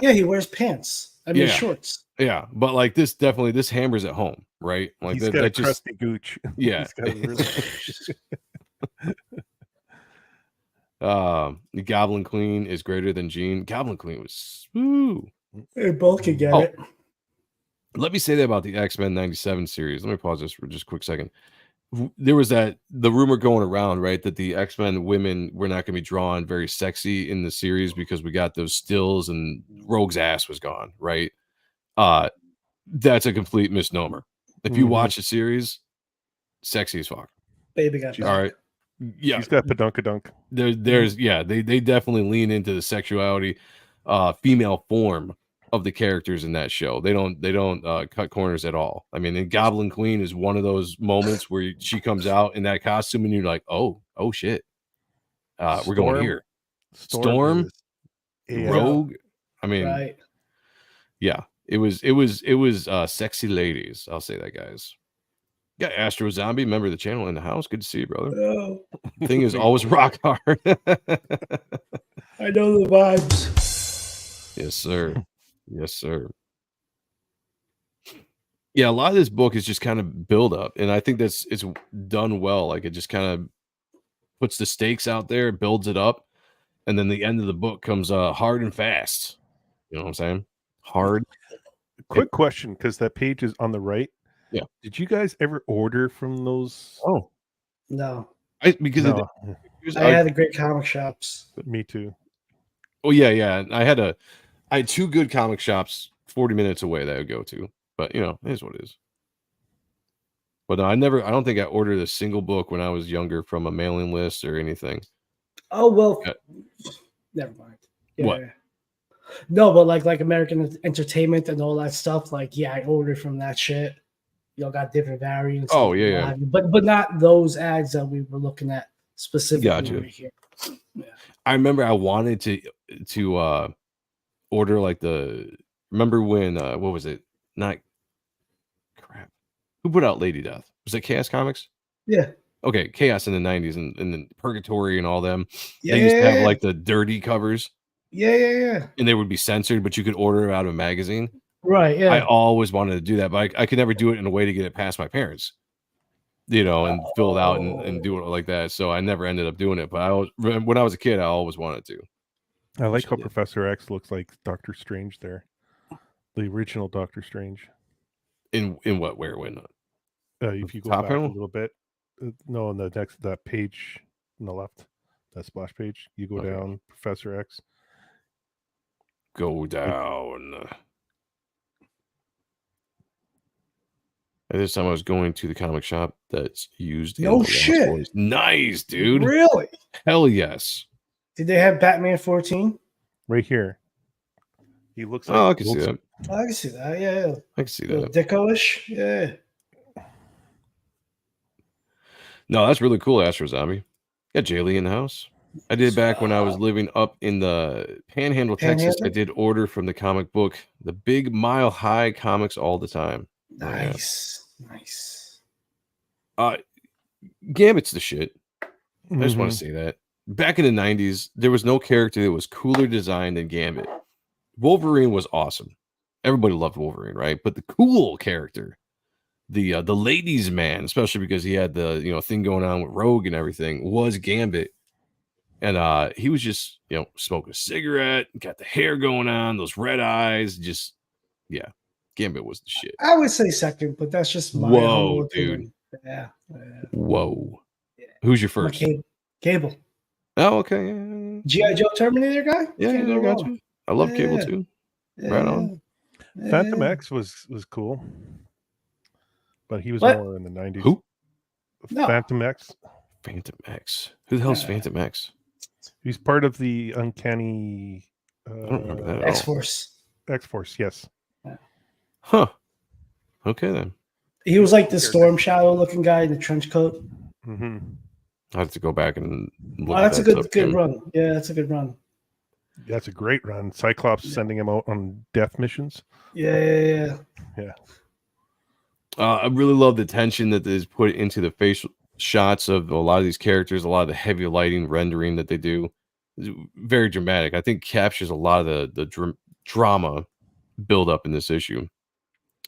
Yeah, he wears pants. I mean, shorts. Yeah, but like this hammers at home, right? Like he's got a crusty gooch. Yeah. The Goblin Queen is greater than Jean. Goblin Queen was They both could get it. Let me say that about the X-Men 97 series. Let me pause this for just a quick second. There was the rumor going around, right, that the X-Men women were not going to be drawn very sexy in the series because we got those stills and Rogue's ass was gone, right? That's a complete misnomer. If you watch the series, sexy as fuck. Baby got all right. Yeah, she's got padunkadunk. There's they definitely lean into the sexuality, female form of the characters in that show. They don't cut corners at all. I mean, and Goblin Queen is one of those moments where she comes out in that costume and you're like, oh shit, we're going here. Storm, Rogue. I mean, yeah. It was sexy ladies. I'll say that, guys. Yeah, Astro Zombie, member of the channel in the house. Good to see you, brother. Oh. Thing is always rock hard. I know the vibes. Yes, sir. Yes, sir. Yeah, a lot of this book is just kind of build up, and I think it's done well. Like it just kind of puts the stakes out there, builds it up, and then the end of the book comes hard and fast. You know what I'm saying? Hard. Quick question, because that page is on the right. Yeah. Did you guys ever order from those? Oh, No. Because No. I had the great comic shops. Me too. Oh yeah. I had 2 good comic shops 40 minutes away that I would go to. But it is what it is. But no, I don't think I ordered a single book when I was younger from a mailing list or anything. Oh well, never mind. Yeah. What? No, but like American Entertainment and all that stuff. Like, yeah, I ordered from that shit. Got different variants. Oh yeah. But not those ads that we were looking at specifically Gotcha. right here. Yeah. I remember I wanted to order like remember when what was it? Not crap. Who put out Lady Death? Was it Chaos Comics? Yeah. Okay, Chaos in the 90s and then Purgatory and all them. They used to have like the dirty covers. Yeah. And they would be censored, but you could order it out of a magazine. Right, yeah. I always wanted to do that, but I could never do it in a way to get it past my parents. And fill it out and do it like that. So I never ended up doing it. But when I was a kid, I always wanted to. I like how Professor X looks like Doctor Strange there. The original Doctor Strange. In what? Where? When? If you go back a little bit. No, on that page on the left, that splash page, you go down, Professor X. Go down. This time I was going to the comic shop that's used. No shit. Nice, dude. Really? Hell yes. Did they have Batman 14? Right here. He looks like. Oh, I can see that. I can see that. Yeah. I can see that. Dicko-ish. Yeah. No, that's really cool, Astro Zombie. Got Jaylee in the house. I did back when I was living up in the Panhandle, Texas. I did order from the comic book, the Big Mile High comics all the time. Nice. Gambit's the shit. I just want to say that. Back in the 90s, there was no character that was cooler designed than Gambit. Wolverine was awesome. Everybody loved Wolverine, right? But the cool character, the ladies' man, especially because he had the thing going on with Rogue and everything, was Gambit. And he was just smoking a cigarette, got the hair going on, those red eyes, Gambit was the shit. I would say second, but that's just my whoa, dude. Yeah. Whoa. Yeah. Who's your first? Cable. Oh, okay. G.I. Joe Terminator guy? Yeah, I got you. I love Cable too. Yeah. Right on. Phantom X was cool, but he was more in the 90s. Who? Phantom X. Phantom X. Who the hell's Phantom X? He's part of the Uncanny. I don't remember that. X-Force. X-Force, yes. Huh. Okay then. He was like the Storm Shadow looking guy in the trench coat. I have to go back and look. That's a good run. Yeah, that's a good run. That's a great run. Cyclops sending him out on death missions. Yeah. I really love the tension that is put into the facial shots of a lot of these characters, a lot of the heavy lighting rendering that they do. It's very dramatic. I think captures a lot of the drama build up in this issue.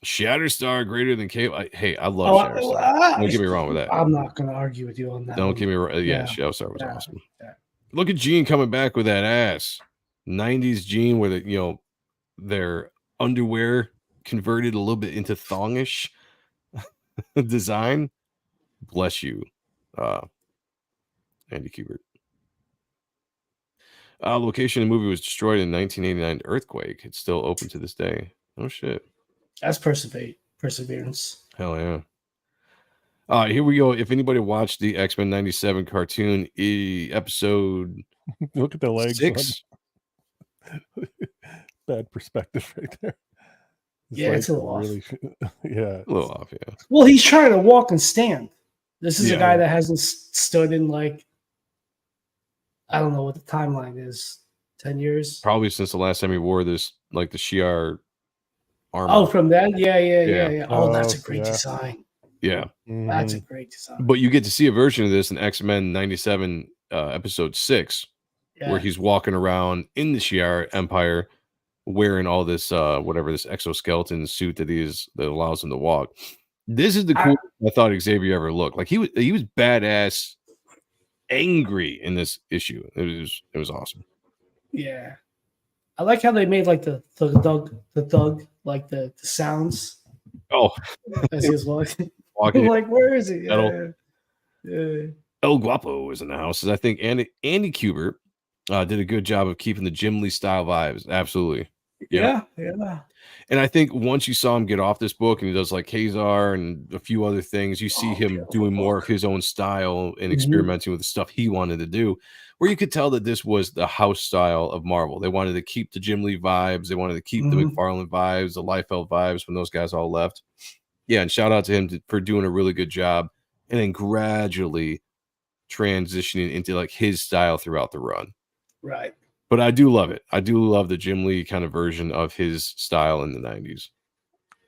Shatterstar greater than Kayla. Hey, I love Shatterstar. Don't get me wrong with that. I'm not going to argue with you on that. Don't get me wrong. Yeah, Shatterstar was awesome. Yeah. Look at Jean coming back with that ass. 90s Jean where their underwear converted a little bit into thongish design. Bless you, Andy Kubert. Location of the movie was destroyed in 1989 earthquake. It's still open to this day. Oh shit. That's perseverance. Hell yeah. Here we go. If anybody watched the X-Men 97 cartoon episode, look at the legs. 6. Bad perspective right there. It's a little really, off. A little off, yeah. Well, he's trying to walk and stand. This is a guy that hasn't stood in I don't know what the timeline is. 10 years? Probably since the last time he wore this, the Shi'ar armor. Oh, from that? Yeah. Oh, that's a great design. Yeah. That's a great design. But you get to see a version of this in X-Men 97 episode 6, where he's walking around in the Shi'ar Empire wearing all this whatever this exoskeleton suit that allows him to walk. This is the coolest I thought Xavier ever looked. He was badass, angry in this issue. It was awesome. Yeah. I like how they made like the thug, like the sounds Oh, as he was walking. walking. I'm like, where is he? Metal. Yeah. El Guapo is in the house. I think Andy Kubert did a good job of keeping the Jim Lee style vibes. Absolutely. Yeah. And I think once you saw him get off this book and he does like Kazar and a few other things, you see him doing more of his own style and experimenting with the stuff he wanted to do, where you could tell that this was the house style of Marvel. They wanted to keep the Jim Lee vibes. They wanted to keep the McFarlane vibes, the Liefeld vibes when those guys all left. Yeah, and shout out to him for doing a really good job and then gradually transitioning into like his style throughout the run. Right. But I do love it. I do love the Jim Lee kind of version of his style in the 90s.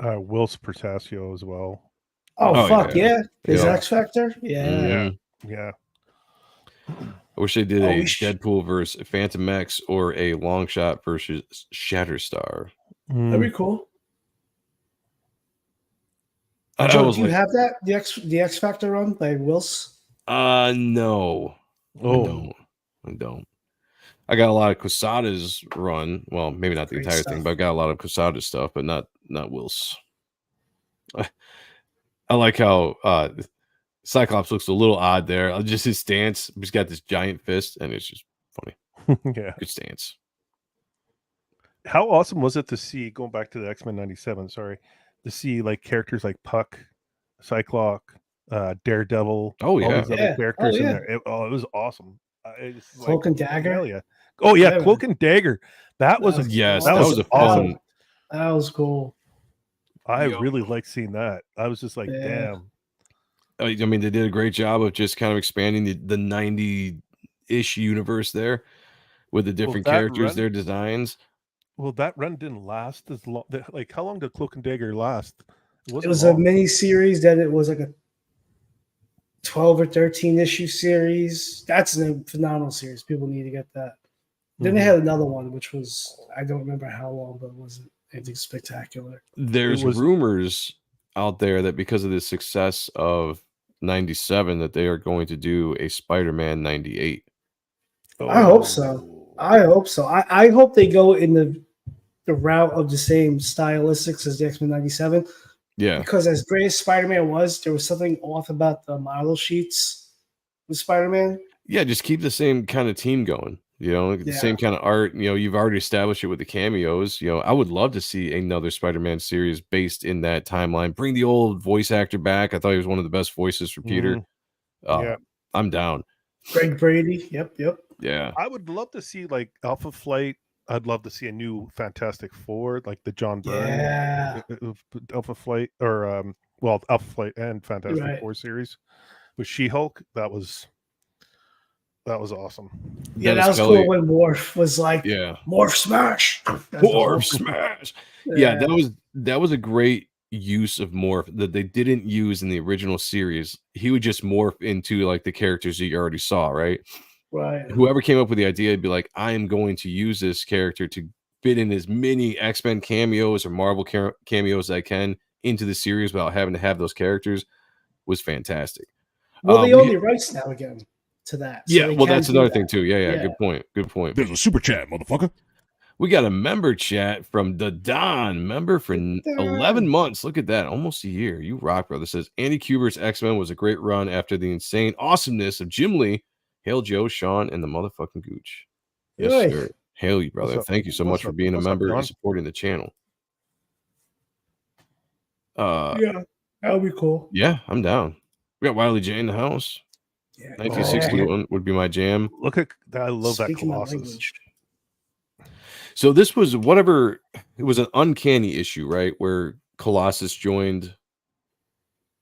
Wills Portasio as well. Oh fuck yeah. His X Factor? Yeah. I wish they did a Deadpool versus Phantom X or a Long Shot versus Shatterstar. That'd be cool. I Joe, was do you like, have that the X Factor run by Wills? No. I don't. I got a lot of Quesada's run. Well, maybe not the Great entire stuff. thing, but I got a lot of Quesada's stuff, but not Will's. I like how Cyclops looks a little odd there. Just his stance. He's got this giant fist, and it's just funny. Yeah. Good stance. How awesome was it to see, going back to the X-Men 97, sorry, to see like characters like Puck, Cyclops, Daredevil, all these other characters in there. It was awesome. Cloak and Dagger. Hell yeah. Oh yeah, Cloak and Dagger. That was a awesome. Awesome. That was cool. I really liked seeing that. I was just like, damn. I mean, they did a great job of just kind of expanding the 90-ish universe there with the different characters, their designs. Well, that run didn't last as long. Like, how long did Cloak and Dagger last? It was a mini series. Then it was like a 12 or 13 issue series. That's a phenomenal series. People need to get that. Then they had another one, which was, I don't remember how long, but it wasn't anything spectacular. There's rumors out there that because of the success of 97 that they are going to do a Spider-Man 98. I hope so. I hope they go in the route of the same stylistics as the X-Men 97. Yeah. Because as great as Spider-Man was, there was something off about the model sheets with Spider-Man. Yeah, just keep the same kind of team going. The same kind of art. You've already established it with the cameos. I would love to see another Spider-Man series based in that timeline. Bring the old voice actor back. I thought he was one of the best voices for Peter. I'm down. Greg Brady. Yep. Yeah. I would love to see like Alpha Flight. I'd love to see a new Fantastic Four, like the John Byrne Alpha Flight, or Alpha Flight and Fantastic Four series with She-Hulk. That was awesome. Yeah, that was cool when Morph was like, Morph Smash. Morph Smash. Yeah, that was a great use of Morph that they didn't use in the original series. He would just morph into like the characters that you already saw, right? Right. Whoever came up with the idea would be like, I am going to use this character to fit in as many X-Men cameos or Marvel cameos as I can into the series without having to have those characters. Was fantastic. Well, they own the rights now again to that. So that's another thing too. Yeah. Good point. There's a super chat, motherfucker. We got a member chat from the Don, member for 11 months. Look at that, almost a year. You rock, brother. Says Andy Kubert's X-Men was a great run after the insane awesomeness of Jim Lee. Hail Joe, Sean, and the motherfucking Gooch. Yes, sir. Hail you, brother. Thank you so much for being a member and supporting the channel. Yeah, that would be cool. Yeah, I'm down. We got Wiley J in the house. Yeah. 1961 would be my jam. Look at that. I love that Colossus. So this was it was an uncanny issue, right? Where Colossus joined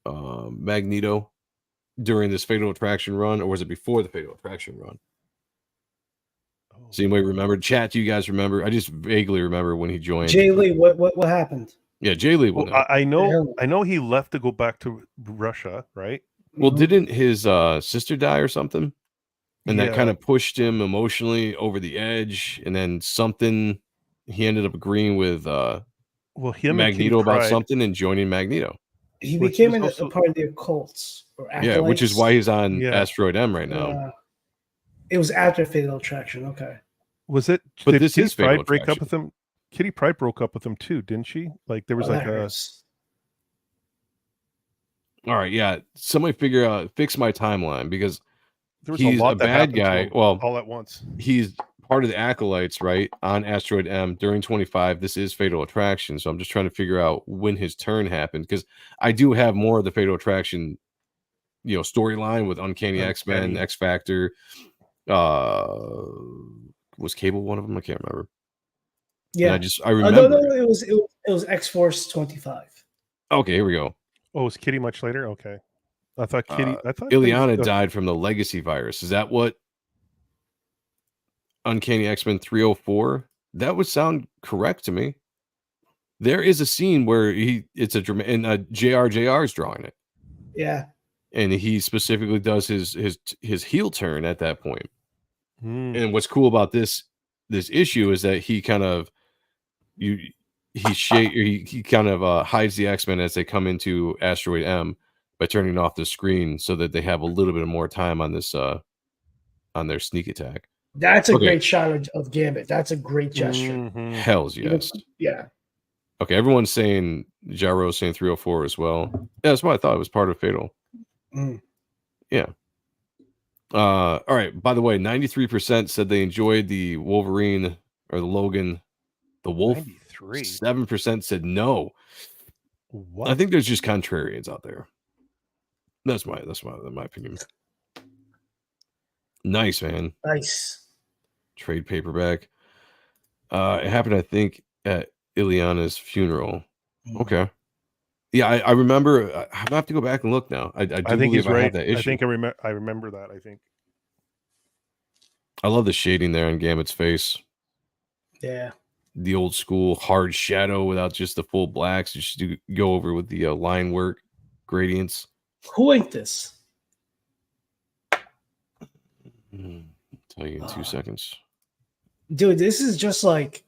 Magneto during this Fatal Attraction run, or was it before the Fatal Attraction run? So anybody remember? Chat, do you guys remember? I just vaguely remember when he joined. Jay Lee, what happened? Yeah, Jay Lee will know. I know he left to go back to Russia, right? Well, didn't his sister die or something? And that kind of pushed him emotionally over the edge, and then he ended up agreeing with Magneto about something and joining Magneto. He became a part of the occults. Yeah, which is why he's on Asteroid M right now. It was after Fatal Attraction. Okay. Was it? But did this Kitty is Fatal Pryde break up Attraction. with him? Kitty Pryde broke up with him too, didn't she? Like there was Oh, like that a. hurts. All right, yeah. Somebody fix my timeline because There was he's a lot a that bad happened to guy. him Well, all at once. he's part of the acolytes, right? On Asteroid M during 25. This is Fatal Attraction, so I'm just trying to figure out when his turn happened because I do have more of the Fatal Attraction, storyline with Uncanny X-Men, X Factor. Was Cable one of them? I can't remember. Yeah, And I remember. No, it was X-Force 25. Okay, here we go. Oh, was Kitty much later? Okay, I thought Kitty. I thought Ileana died from the legacy virus. Is that what Uncanny X-Men 304? That would sound correct to me. There is a scene where it's a drama, and JR is drawing it. Yeah, and he specifically does his heel turn at that point. Mm. And what's cool about this issue is that he kind of he kind of hides the X-Men as they come into Asteroid M by turning off the screen so that they have a little bit more time on this on their sneak attack. that's a great shot of Gambit. That's a great gesture. Mm-hmm. Hells yes. Yeah. Okay, everyone's saying Jaro's saying 304 as well. Yeah, that's what I thought. It was part of Fatal. Mm. Yeah. All right. By the way, 93% said they enjoyed the Wolverine or the Logan, the Wolf. 93. 7% said no. What? I think there's just contrarians out there. That's my opinion. Nice, man. Nice. Trade paperback. It happened, I think, at Ileana's funeral. Okay. Yeah, I remember. I have to go back and look now. I think he's right. That issue. I think I remember that. I think. I love the shading there on Gambit's face. Yeah. The old school hard shadow without just the full blacks. Just to go over with the line work, gradients. Who inked this? I'll tell you in 2 seconds. Dude, this is just like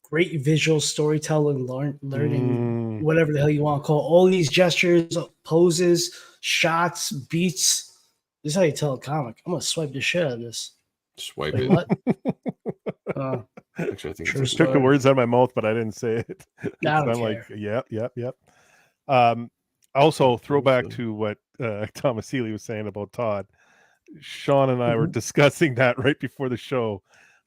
great visual storytelling, learning, whatever the hell you want to call it. All these gestures, poses, shots, beats. This is how you tell a comic. I'm gonna swipe the shit out of this. Swipe Wait, it. what? Actually, I think just took the words out of my mouth, but I didn't say it. I'm like, yep. Also, throw back to what Thomas Healy was saying about Todd. Sean and I were discussing that right before the show.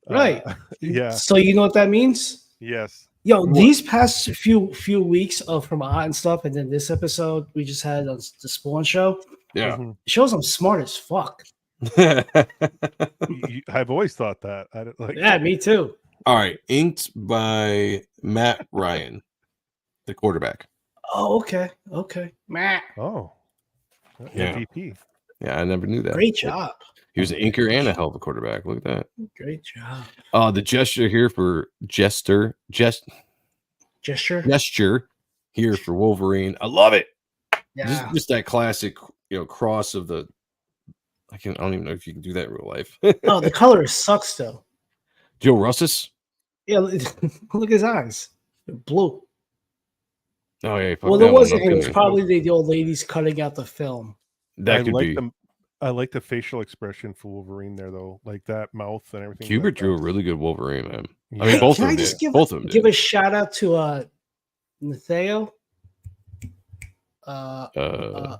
Right. Yeah. So you know what that means? Yes. Yo, these past few weeks from Art and stuff, and then this episode we just had on the Spawn show. Yeah. It shows I'm smart as fuck. I've always thought that. Yeah, me too. All right. Inked by Matt Ryan, the quarterback. Oh, okay. Matt. Oh. Yeah. MVP. Yeah, I never knew that. Great job. He was an inker and a hell of a quarterback. Look at that. Great job. The gesture here for gesture here for Wolverine. I love it. Yeah. Just that classic, cross of the. I don't even know if you can do that in real life. Oh, the color sucks though. Joe Russis. Yeah, look at his eyes. They're blue. Oh yeah. Well, there wasn't. It was probably the old ladies cutting out the film. That could be. I like the facial expression for Wolverine there, though, like that mouth and everything. KUBERT drew a really good Wolverine, man. Yeah. I mean, both Can of I them just did. Both of them give did. a shout out to Natheo?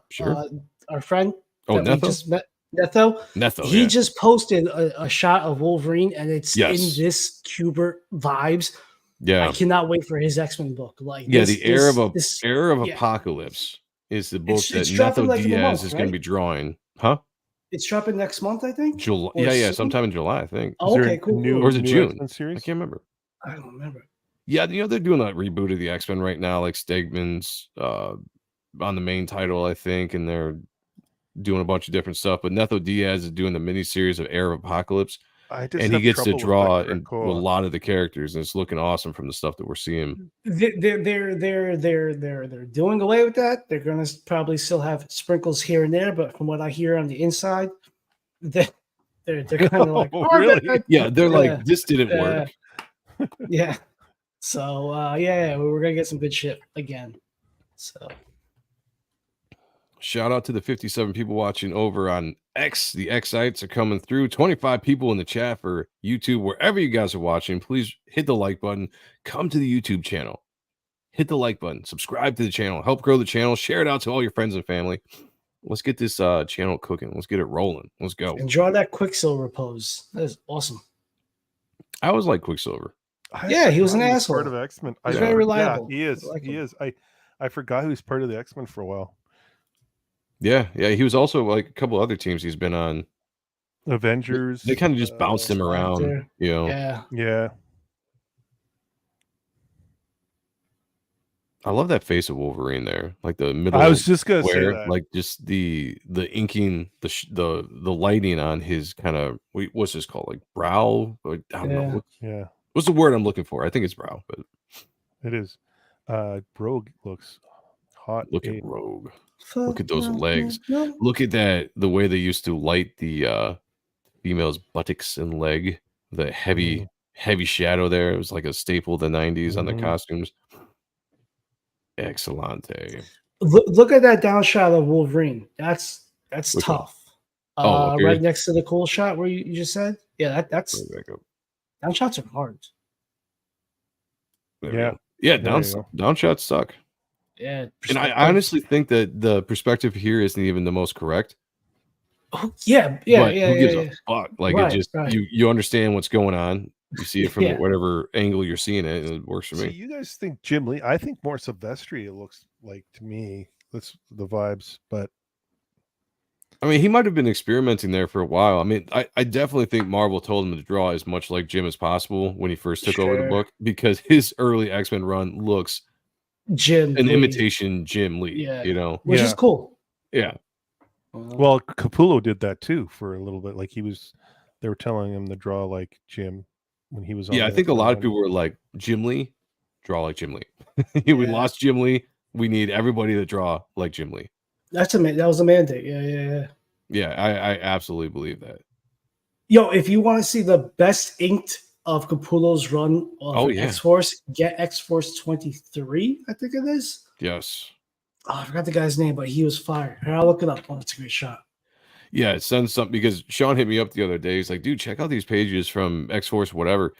Sure. Our friend. Oh, that we Netho? just met. Netho. He just posted a shot of Wolverine, and it's in this KUBERT vibes. Yeah. I cannot wait for his X-Men book. Like, the Heir of Apocalypse is the book that Netho like Diaz is going to be drawing. Huh? It's dropping next month, I think. July. Or Yeah, soon? sometime in July, I think. Oh, okay, cool. Or is it June? X-Men series? I can't remember. I don't remember. Yeah, they're doing that reboot of the X-Men right now, like Stegman's on the main title, I think, and they're doing a bunch of different stuff. But Netho Diaz is doing the miniseries of Heir of Apocalypse, and he gets to draw a lot of the characters, and it's looking awesome from the stuff that we're seeing. They're doing away with that. They're going to probably still have sprinkles here and there, but from what I hear on the inside, they're kind of like, really? Yeah, they're like, this didn't work. Yeah. So we're gonna get some good shit again. So shout out to the 57 people watching over on The X-sites are coming through. 25 people in the chat for YouTube. Wherever you guys are watching, please hit the like button. Come to the YouTube channel. Hit the like button. Subscribe to the channel. Help grow the channel. Share it out to all your friends and family. Let's get this channel cooking. Let's get it rolling. Let's go. And draw that Quicksilver pose. That is awesome. I always like Quicksilver. Yeah, he was an asshole. Part of X-Men. He's very reliable. Yeah, he is. Like he is. I forgot he was part of the X-Men for a while. Yeah. He was also like a couple other teams he's been on. Avengers. They kind of just bounced him around, you know. Yeah. I love that face of Wolverine there, like the middle. I was just gonna say that, like just the inking, the lighting on his kind of what's this called, like brow? I don't know. What's the word I'm looking for? I think it's brow, but it is. Rogue looks hot. Look at Rogue. Look at those legs. Look at that. The way they used to light the female's buttocks and leg. The heavy shadow there. It was like a staple of the 90s on the costumes. Excellente. Look at that down shot of Wolverine. That's Which tough. right next to the cool shot where you just said. Yeah, that's down shots are hard. Down shots suck. Yeah, and I honestly think that the perspective here isn't even the most correct. Oh, yeah. Who gives a fuck? Like it just you understand what's going on. You see it from whatever angle you're seeing it, and it works for me. You guys think Jim Lee? I think more Silvestri. It looks like to me. That's the vibes, but I mean, he might have been experimenting there for a while. I mean, I definitely think Marvel told him to draw as much like Jim as possible when he first took over the book, because his early X-Men run looks imitation Jim Lee. Yeah, you know, which is cool. Yeah. Well, Capullo did that too for a little bit. Like they were telling him to draw like Jim when he was on. Yeah, I think a lot of people were like, Jim Lee, draw like Jim Lee. We lost Jim Lee. We need everybody to draw like Jim Lee. That was a mandate. Yeah. Yeah, I absolutely believe that. Yo, if you want to see the best inked of Capullo's run of X-Force, get X-Force 23, I think it is. Yes. Oh, I forgot the guy's name, but he was fire. Here, I'll look it up. Oh, it's a great shot. Yeah, it sends something, because Sean hit me up the other day. He's like, dude, check out these pages from X-Force, whatever.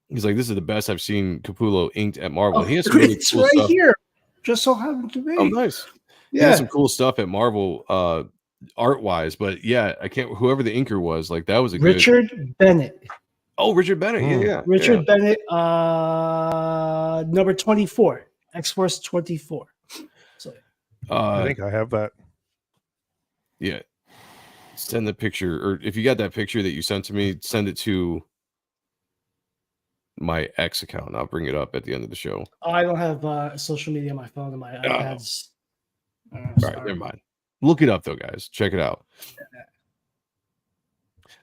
He's like, this is the best I've seen Capullo inked at Marvel. He has some really cool stuff here. Just so happened to be. Oh, nice. Yeah. He has some cool stuff at Marvel, art-wise, but yeah, I can't. Whoever the inker was, like that was a Richard Bennett. Oh, Richard Bennett. Yeah. Richard Bennett, number 24, X-Force 24. So, I think I have that. Yeah. Send the picture, or if you got that picture that you sent to me, send it to my X account. I'll bring it up at the end of the show. Oh, I don't have social media on my phone, and my iPad's. All right, never mind. Look it up though, guys. Check it out.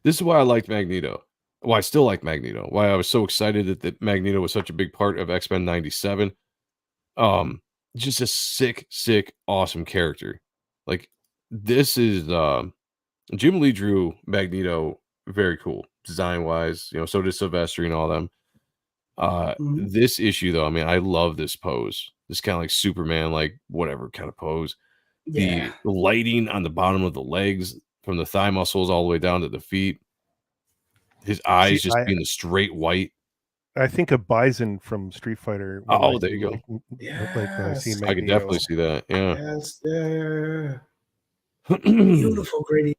This is why I liked Magneto. Why I still like Magneto. Why I was so excited that Magneto was such a big part of X-Men 97. Just a sick, awesome character. Like this is Jim Lee drew Magneto very cool design wise. You know, so did Silvestri and all them. This issue though, I mean, I love this pose. This kind of like Superman, like whatever kind of pose. The lighting on the bottom of the legs, from the thigh muscles all the way down to the feet. His eyes being the straight white. I think of Bison from Street Fighter. Oh, there you go. I can definitely see that. Yeah. Yes. Beautiful gradation.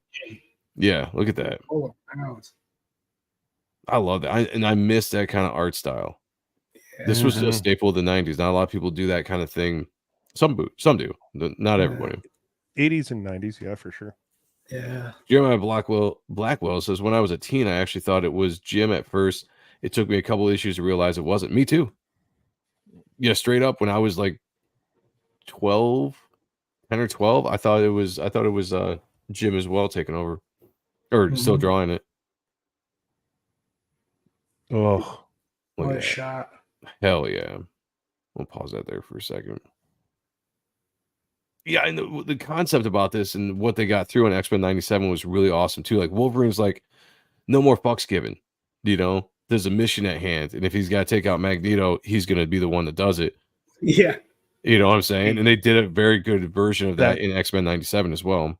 Yeah, look at that. Oh, I love that. I miss that kind of art style. This was a staple of the 90s. Not a lot of people do that kind of thing. Some do. Not everybody. 80s and 90s, yeah, for sure. Yeah. Jeremiah Blackwell says, when I was a teen, I actually thought it was Jim at first. It took me a couple issues to realize it wasn't. Me too. Yeah, straight up, when I was like 10 or 12, I thought it was Jim as well taking over. Or still drawing it. Oh, what a shot. Hell yeah. We'll pause that there for a second. Yeah, and the concept about this and what they got through in X-Men 97 was really awesome too. Like Wolverine's like, no more fucks given. You know, there's a mission at hand, and if he's got to take out Magneto, he's going to be the one that does it. Yeah. You know what I'm saying? And they did a very good version of that in X-Men 97 as well.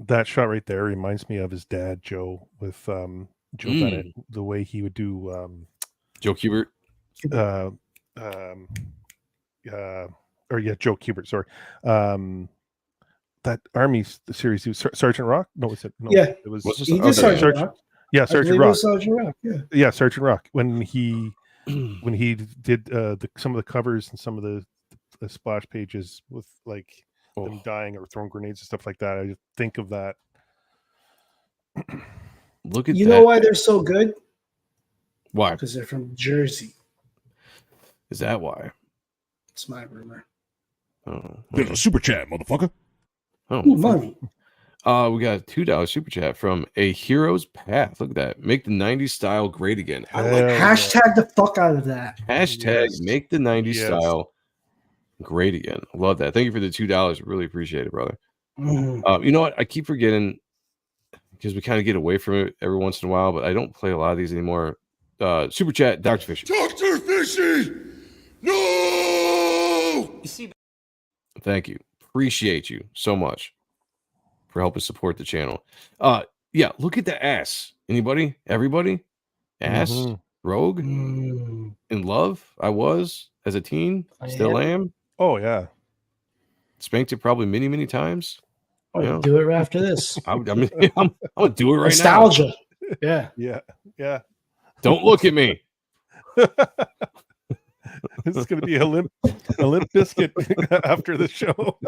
That shot right there reminds me of his dad, Joe, with Joe Bennett. The way he would do Joe KUBERT. Joe KUBERT. Sorry, that Army series. Sergeant Rock. No, it was. He did Sergeant Rock. Yeah, Sergeant Rock. Sergeant Rock. Yeah, Sergeant Rock. When he did some of the covers and some of the splash pages with like them dying or throwing grenades and stuff like that, I just think of that. Look at you know why they're so good? Why? Because they're from Jersey. Is that why? It's my rumor. Oh, there's a super chat, motherfucker. Oh, money. We got a $2 super chat from A Hero's Path. Look at that. Make the 90s style great again. I like hashtag the fuck out of that. Hashtag make the 90s style great again. I love that. Thank you for the $2. Really appreciate it, brother. You know what? I keep forgetting because we kind of get away from it every once in a while, but I don't play a lot of these anymore. Super chat, Dr. Fishy. Dr. Fishy! No! You see, thank you. Appreciate you so much for helping support the channel. Yeah, look at the ass. Anybody? Everybody? Ass? Rogue? In love? I was as a teen. Still am. Oh, yeah. Spanked it probably many, many times. Oh, do it right after this. I'm gonna do it right Nostalgia. now. Yeah. Don't look at me. This is going to be a limp biscuit after the show.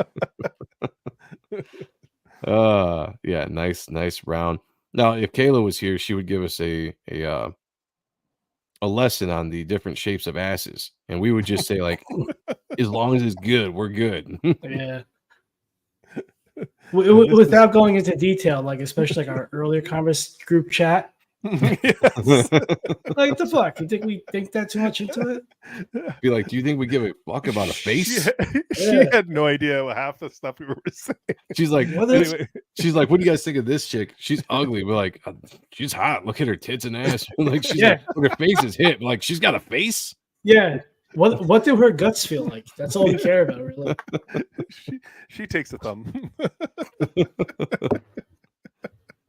Yeah, nice round. Now, if Kayla was here, she would give us a lesson on the different shapes of asses, and we would just say like, as long as it's good, we're good. Yeah. Without going into detail, like especially like our earlier group chat. Like the fuck? You think we think that too much into it? Be like, do you think we give a fuck about a face? She had no idea half the stuff we were saying. She's like, what do you guys think of this chick? She's ugly, but like, she's hot. Look at her tits and ass. Like, she's like, her face is hit. Like, she's got a face. Yeah. What do her guts feel like? That's all we care about, really. She takes a thumb.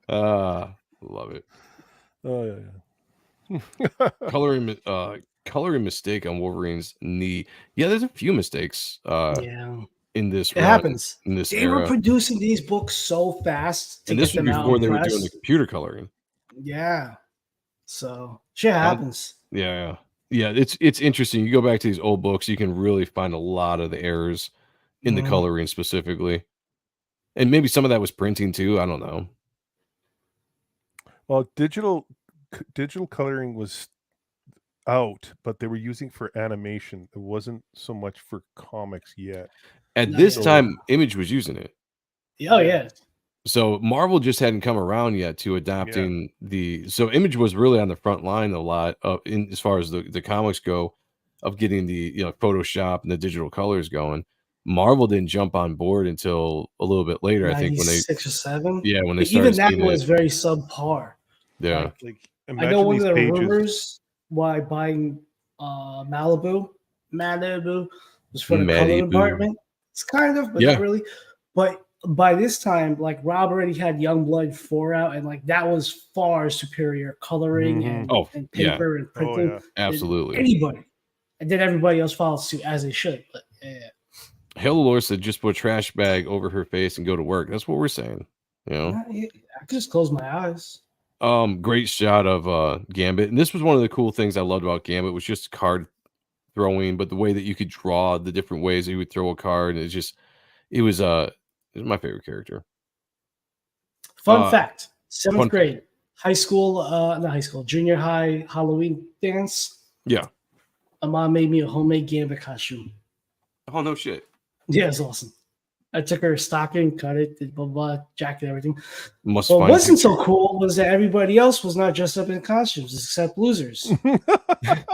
Love it. Oh yeah. Coloring mistake on Wolverine's knee. Yeah, there's a few mistakes. In this, it happens. In this, they were producing these books so fast, and this was before they were doing the computer coloring. Yeah, so shit happens. Yeah. It's interesting. You go back to these old books, you can really find a lot of the errors in the coloring specifically, and maybe some of that was printing too. I don't know. Well, digital coloring was out, but they were using for animation. It wasn't so much for comics yet. At this time, Image was using it. Oh yeah. So Marvel just hadn't come around yet to adapting so Image was really on the front line a lot as far as the comics go, of getting the Photoshop and the digital colors going. Marvel didn't jump on board until a little bit later, I think, when they 6 or 7. Yeah, when they started. Even that was very subpar. Yeah. Like I know one of the rumors why buying Malibu was for the color department. It's kind of, but not really. But by this time, like Rob already had Youngblood 4 out, and like that was far superior coloring and paper and printing. Oh, yeah. Absolutely. Anybody. And then everybody else followed suit as they should. But yeah. Halo Lore said just put a trash bag over her face and go to work. That's what we're saying. I could just close my eyes. Great shot of Gambit. And this was one of the cool things I loved about Gambit, was just card throwing, but the way that you could draw the different ways that you would throw a card. And it was my favorite character. Fun fact: 7th grade, junior high Halloween dance. Yeah. My mom made me a homemade Gambit costume. Oh, no shit. Yeah, it's awesome. I took her stocking, cut it, did blah, blah, jacket, everything. What wasn't so cool was that everybody else was not dressed up in costumes except losers. I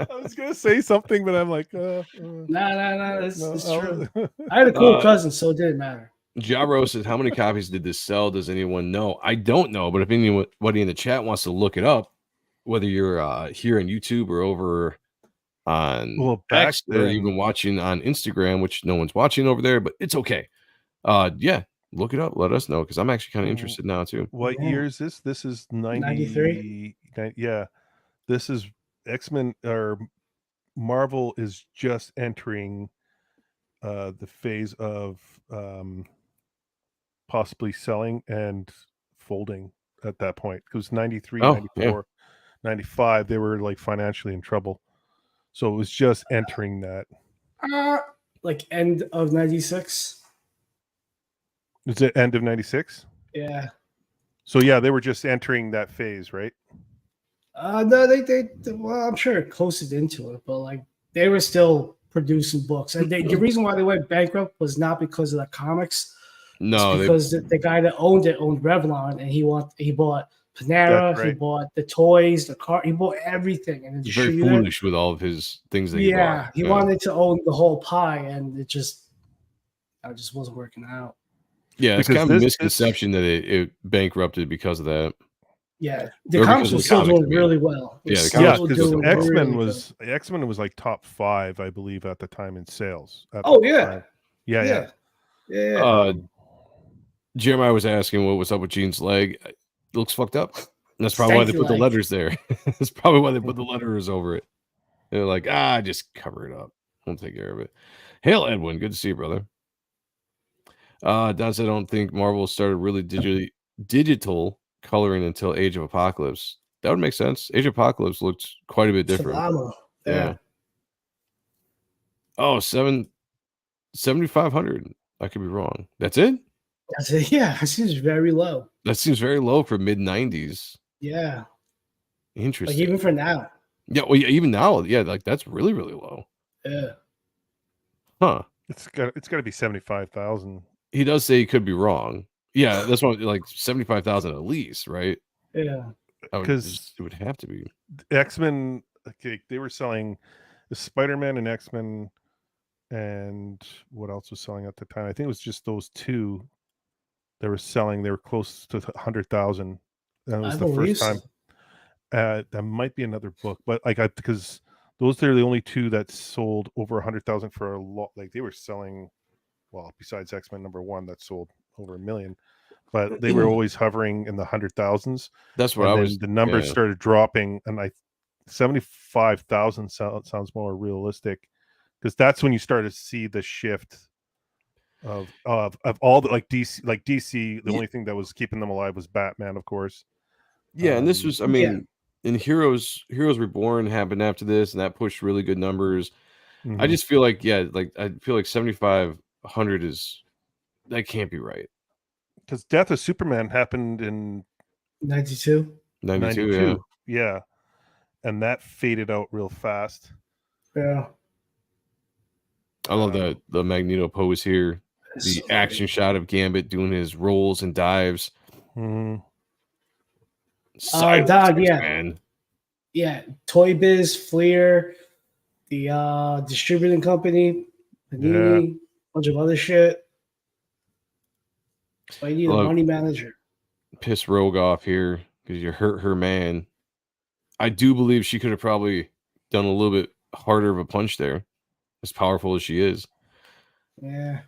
was going to say something, but I'm like, No, it's true. I had a cool cousin, so it didn't matter. Jaro says, how many copies did this sell? Does anyone know? I don't know, but if anybody in the chat wants to look it up, whether you're here on YouTube or over on X, or even watching on Instagram, which no one's watching over there, but it's okay. Yeah, Look it up. Let us know because I'm actually kind of interested now too. What year is this? This is 93. Yeah, this is X-Men or Marvel is just entering the phase of possibly selling and folding at that point. It was 93, 94, 95. They were like financially in trouble. So it was just entering that. Like end of 96. Is it end of 96? Yeah. So yeah, they were just entering that phase, right? No, they well, I'm sure it closed into it, but like they were still producing books. And the reason why they went bankrupt was not because of the comics. No, it's because the guy that owned Revlon, and he bought Panera, right. he bought the toys, the car, he bought everything, and he's very foolish with all of his things that he bought. He wanted to own the whole pie, and it just wasn't working out. Yeah, it's kind of a misconception that it bankrupted because of that. Yeah, the comics was still doing really well. Yeah, because X-Men was like top 5, I believe, at the time in sales. Yeah. Jeremiah was asking what was up with Gene's leg. It looks fucked up. And that's probably why they put the letters there. That's probably why they put the letters over it. They're like, just cover it up. We'll take care of it. Hail, Edwin. Good to see you, brother. Don said, I don't think Marvel started really digital coloring until Age of Apocalypse. That would make sense. Age of Apocalypse looked quite a bit different. Phenomenal. Yeah. Oh, 7,500. I could be wrong. That's it? That's it. Yeah, that seems very low. That seems very low for mid-90s. Yeah. Interesting. Like even for now. Yeah, well, even now, like that's really, really low. Yeah. Huh. It's got to be 75,000. He does say he could be wrong. Yeah, that's what, like 75,000 at least, right? Yeah. Because it would have to be. X-Men, they were selling the Spider-Man and X-Men, and what else was selling at the time? I think it was just those two they were selling. They were close to 100,000. That was the first time. That might be another book, but because those are the only two that sold over 100,000 for a lot. Like they were selling, well, besides X-Men #1 that sold over 1 million, but they were always hovering in the 100,000s. That's what the numbers started dropping, and 75,000 sounds more realistic, because that's when you start to see the shift of all the DC. The only thing that was keeping them alive was Batman, of course. Yeah, and this was, and Heroes Reborn happened after this, and that pushed really good numbers. Mm-hmm. I just feel like, I feel like 7,500 that can't be right. Because Death of Superman happened in 92. 92, yeah. And that faded out real fast. Yeah. I love the Magneto pose here. The action shot of Gambit doing his rolls and dives. Mm-hmm. Man. Yeah. Toy Biz, Fleer, the distributing company, Panini, bunch of other shit. So I need a money manager. Piss Rogue off here because you hurt her man. I do believe she could have probably done a little bit harder of a punch there, as powerful as she is. Yeah.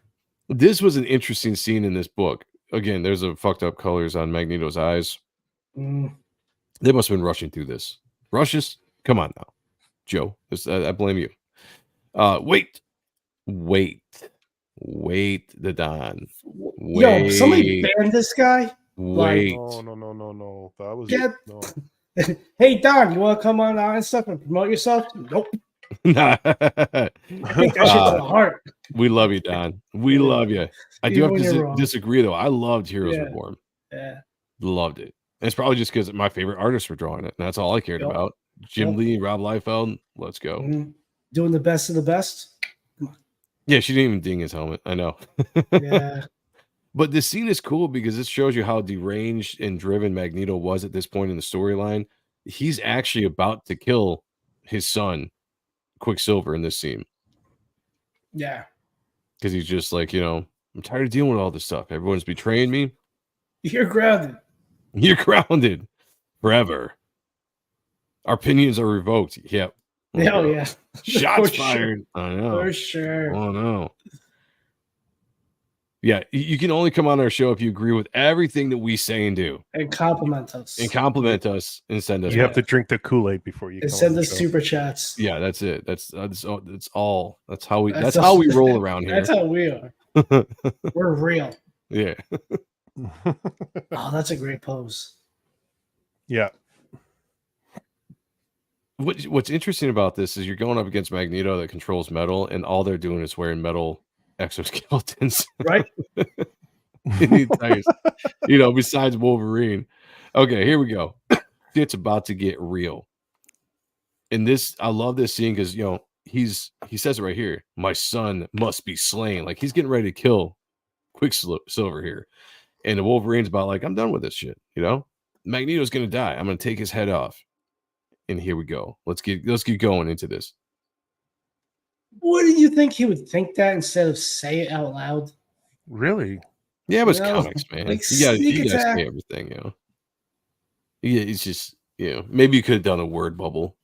This was an interesting scene in this book. Again, there's a fucked up colors on Magneto's eyes. They must have been rushing through this. Rushes? Come on now. Joe, I blame you. Wait, the Don. Yo, somebody ban this guy. Wait. No. That was no. Hey Don, you want to come on out and stuff and promote yourself? Nope. I think that shit's in the heart. We love you, Don. We love you. I do have to disagree though. I loved Heroes Reborn. Yeah. Loved it. And it's probably just because my favorite artists were drawing it. And that's all I cared about. Jim Lee, Rob Liefeld. Let's go. Mm-hmm. Doing the best of the best. Come on. Yeah, she didn't even ding his helmet. I know. Yeah. But this scene is cool because this shows you how deranged and driven Magneto was at this point in the storyline. He's actually about to kill his son, Quicksilver, in this scene. Yeah. Because he's just like, I'm tired of dealing with all this stuff. Everyone's betraying me. You're grounded. You're grounded forever. Our opinions are revoked. Yep. Oh, yeah. Shots fired. Sure. I know. For sure. Oh, no. Yeah, you can only come on our show if you agree with everything that we say and do. And compliment us. And compliment us and send us. You have to drink the Kool-Aid before you and come send on the us show. super chats. Yeah, that's it. That's all. That's how we roll around here. That's how we are. We're real. Yeah. Oh, that's a great pose. Yeah. What's interesting about this is you're going up against Magneto that controls metal, and all they're doing is wearing metal exoskeletons. Right? Besides Wolverine. Okay, here we go. It's about to get real. And this, I love this scene because he says it right here. My son must be slain. Like he's getting ready to kill Quicksilver here. And the Wolverine's about like, I'm done with this shit. Magneto's gonna die. I'm gonna take his head off. And here we go. Let's get going into this. What did you think he would think that instead of say it out loud? Really? Yeah, it was comics, man. Like you gotta attack. say everything, Yeah, it's just, maybe you could have done a word bubble.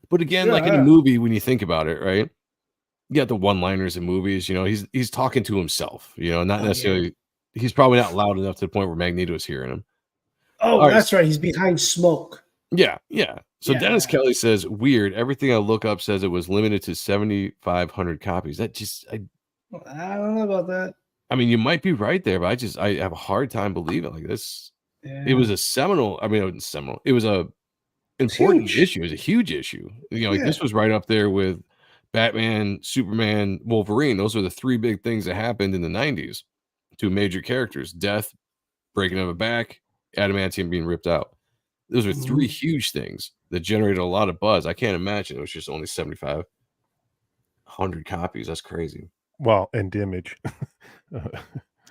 But again, like in a movie, when you think about it, right? You got the one-liners in movies, he's talking to himself, not necessarily. He's probably not loud enough to the point where Magneto is hearing him. Oh, that's right. He's behind smoke. Yeah. So Dennis Kelly says, weird. Everything I look up says it was limited to 7,500 copies. That just, I don't know about that. I mean, you might be right there, but I have a hard time believing like this. Yeah. It was a seminal. I mean, it wasn't seminal. It was a important issue. It was a huge issue. This was right up there with Batman, Superman, Wolverine. Those are the three big things that happened in the 90s. Two major characters: death, breaking of a back, adamantium being ripped out. Those are three huge things that generated a lot of buzz. I can't imagine it was just only 7,500 copies. That's crazy. Well, and damage.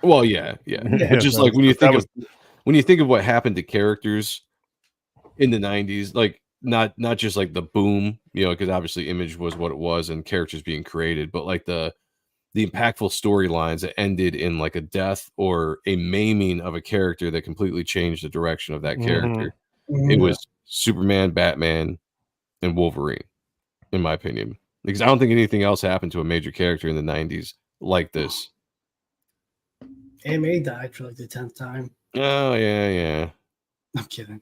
Well, yeah. But just like when you think of what happened to characters in the 90s, like not just like the boom, because obviously Image was what it was and characters being created, but like the impactful storylines that ended in like a death or a maiming of a character that completely changed the direction of that character. It was Superman, Batman, and Wolverine, in my opinion, because I don't think anything else happened to a major character in the 90s like this. AMA died for like the 10th time. Oh, yeah. I'm kidding.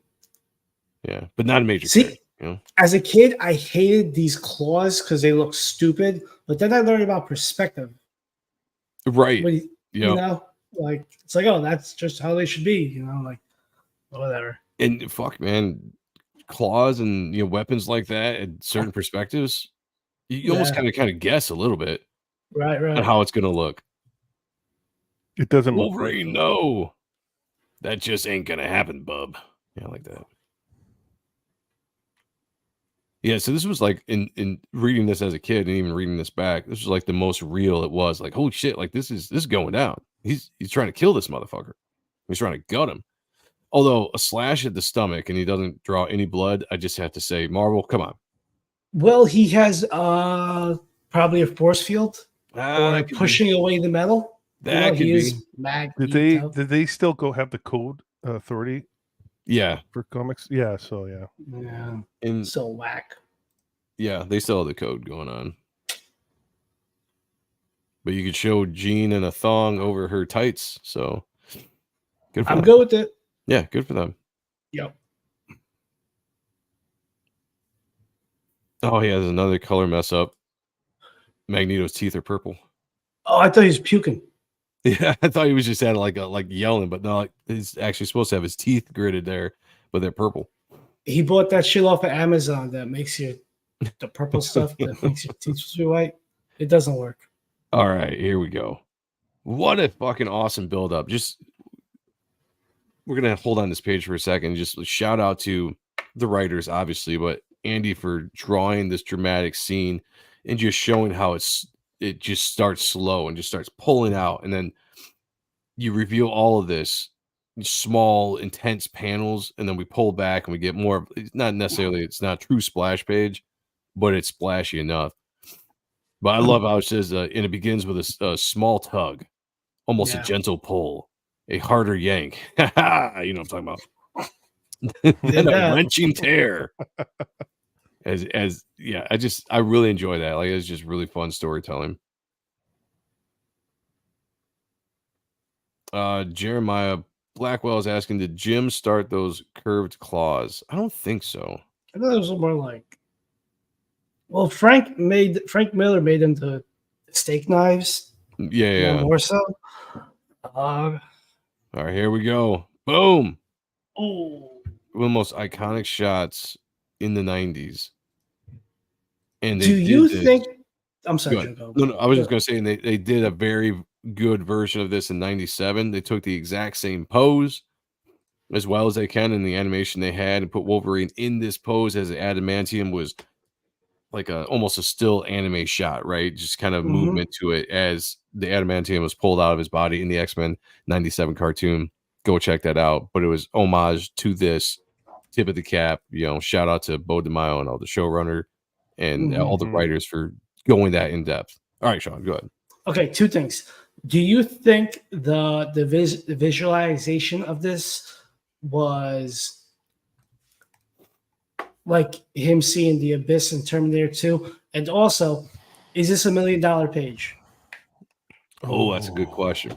Yeah, but not a major character. See, as a kid, I hated these claws because they look stupid, but then I learned about perspective. Right. Like it's like, oh, that's just how they should be, like whatever. And fuck, man, claws and weapons like that and certain perspectives, you almost kind of guess a little bit, right, on how it's gonna look. It doesn't Wolverine, no, that just ain't gonna happen, bub. Yeah, like that. Yeah, so this was like in reading this as a kid and even reading this back, this was like the most real it was. Like, holy shit, like this is going down. He's trying to kill this motherfucker. He's trying to gut him. Although a slash at the stomach and he doesn't draw any blood, I just have to say, Marvel, come on. Well, he has probably a force field or pushing away the metal. That could be. Did they still have the code authority? Yeah, for comics. Yeah, so yeah, and so whack. Yeah, they still have the code going on. But you could show Jean in a thong over her tights, so good for them. Good with it. Yeah, good for them. Yep. Oh, yeah, there's another color mess up. Magneto's teeth are purple. Oh, I thought he was puking. Yeah, I thought he was just like yelling, but no, like he's actually supposed to have his teeth gritted there, but they're purple. He bought that shit off of Amazon that makes you the purple stuff that makes your teeth be white. It doesn't work. All right, here we go. What a fucking awesome build up. We're gonna hold on this page for a second. Just shout out to the writers, obviously, but Andy for drawing this dramatic scene and just showing how it just starts slow and just starts pulling out, and then you reveal all of this small, intense panels, and then we pull back and we get more. It's not necessarily, it's not a true splash page, but it's splashy enough. But I love how it says, and it begins with a small tug, almost a gentle pull, a harder yank. You know what I'm talking about? Then a wrenching tear. I really enjoy that. Like, it's just really fun storytelling. Jeremiah Blackwell is asking, did Jim start those curved claws? I don't think so. I thought it was more like, well, Frank Miller made them the steak knives. Yeah. More so. All right, here we go. Boom. Oh. One of the most iconic shots in the 90s. And do you think? I'm sorry. No, I was just going to say, and they did a very good version of this in 97. They took the exact same pose as well as they can in the animation they had and put Wolverine in this pose as the adamantium was like almost a still anime shot, right? Just kind of movement to it as the adamantium was pulled out of his body in the X-Men 97 cartoon. Go check that out. But it was homage to this, tip of the cap, shout out to Bo DeMaio and all the showrunner and all the writers for going that in depth. All right, Sean, go ahead. Okay, two things. Do you think the visualization of this was like him seeing the abyss in Terminator 2? And also, is this $1 million page? Oh, that's a good question.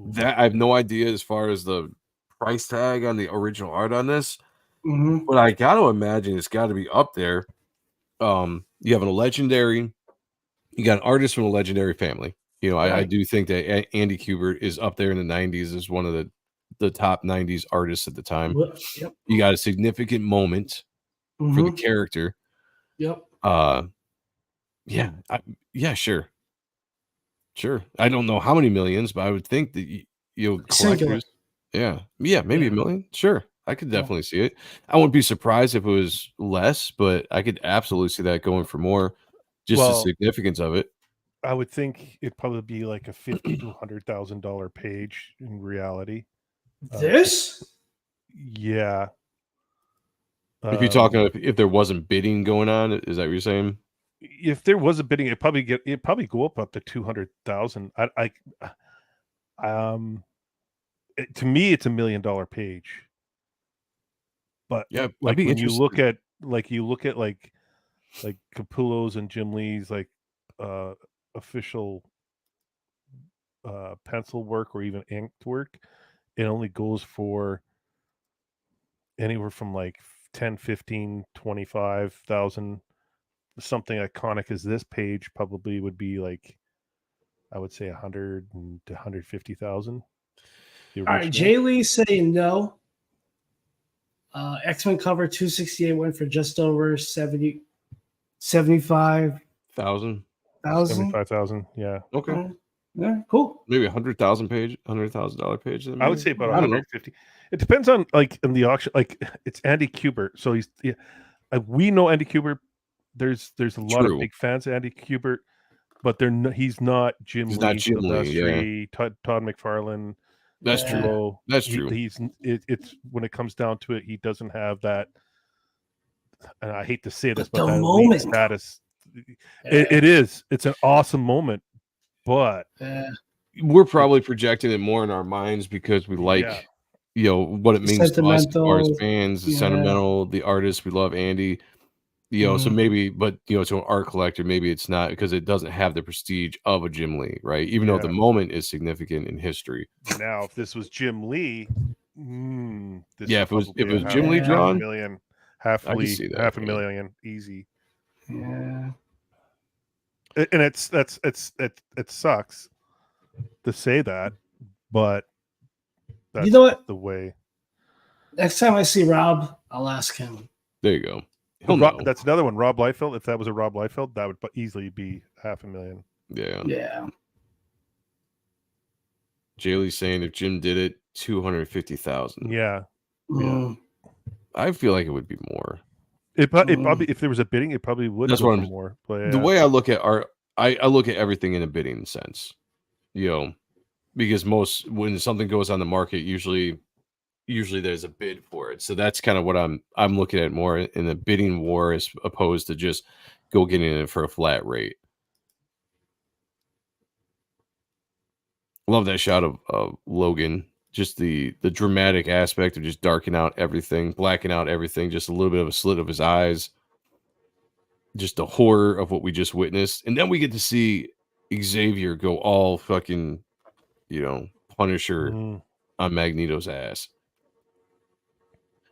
That I have no idea as far as the price tag on the original art on this, but I got to imagine it's got to be up there. You have a legendary, you got an artist from a legendary family. I do think that Andy Kubert is up there in the 90s as one of the top 90s artists at the time. Yep. You got a significant moment for the character. Yep. Yeah, sure. I don't know how many millions, but I would think that collectors. Maybe $1 million. Sure, I could definitely see it. I wouldn't be surprised if it was less, but I could absolutely see that going for more. Just the significance of it. I would think it'd probably be like a $50,000 to $100,000 page in reality. This? Yeah. If you're talking, if there wasn't bidding going on, is that what you're saying? If there was a bidding, it'd probably go up to 200,000. To me, it's $1 million page. But yeah, like when you look at like Capullo's and Jim Lee's like official pencil work or even inked work, it only goes for anywhere from like 10, 15, 25,000. Something iconic as this page probably would be like, I would say 100 to 150,000. All right, Jay Lee saying no. X-Men cover 268 went for just over 75,000. 75,000, yeah. Okay. Yeah, cool. Maybe $100,000 page. I would say about 150. It depends on on the auction. Like it's Andy Kubert, so he's we know Andy Kubert. There's a lot of big fans of Andy Kubert, but he's not Jim Lee. He's not Jim Lee. Todd McFarlane. That's true. That's true. It's when it comes down to it, he doesn't have that. And I hate to say this, but the that moment status. It is. It's an awesome moment, but we're probably projecting it more in our minds because we like, what it means to us as far as fans, the sentimental, the artist. We love Andy. So maybe, but to an art collector, maybe it's not because it doesn't have the prestige of a Jim Lee, right? Even though the moment is significant in history. Now, if this was Jim Lee, if it was Jim Lee drawn, half a million, easy. Yeah, and it sucks to say that, but that's what? The way. Next time I see Rob, I'll ask him. There you go. That's another one. Rob Liefeld. If that was a Rob Liefeld, that would easily be $500,000. Yeah. Jaylee's saying if Jim did it, 250,000. Yeah. I feel like it would be more. It probably, if there was a bidding, it probably would. That's what more. But, the way I look at art, I look at everything in a bidding sense. Because when something goes on the market, usually there's a bid for it. So that's kind of what I'm looking at more in the bidding war as opposed to just go getting it for a flat rate. Love that shot of Logan. Just the dramatic aspect of just darkening out everything, blacking out everything, just a little bit of a slit of his eyes. Just the horror of what we just witnessed. And then we get to see Xavier go all fucking, Punisher on Magneto's ass.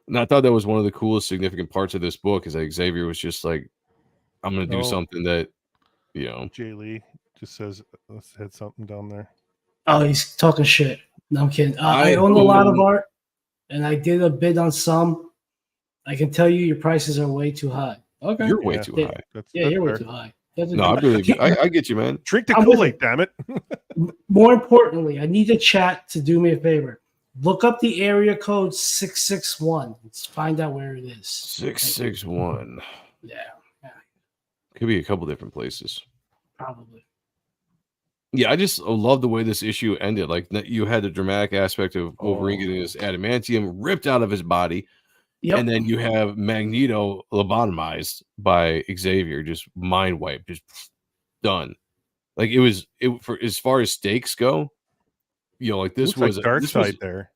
And I thought that was one of the coolest, significant parts of this book is that Xavier was just like, I'm going to do something that, you know. Jay Lee just says, had something down there. Oh, he's talking shit. No, I'm kidding. I own a lot of art, and I did a bid on some. I can tell you your prices are way too high. Okay. You're way too high. You're way too high. No, I believe you. I get you, man. Drink the Kool-Aid, damn it. More importantly, I need the chat to do me a favor. Look up the area code 661. Let's find out where it is. 661. Yeah. Could be a couple different places. Probably. Yeah, I just love the way this issue ended. Like, you had the dramatic aspect of Wolverine getting his adamantium ripped out of his body. Yep. And then you have Magneto lobotomized by Xavier, just mind wiped, just done. Like, for as far as stakes go, you know, like this was like dark side there.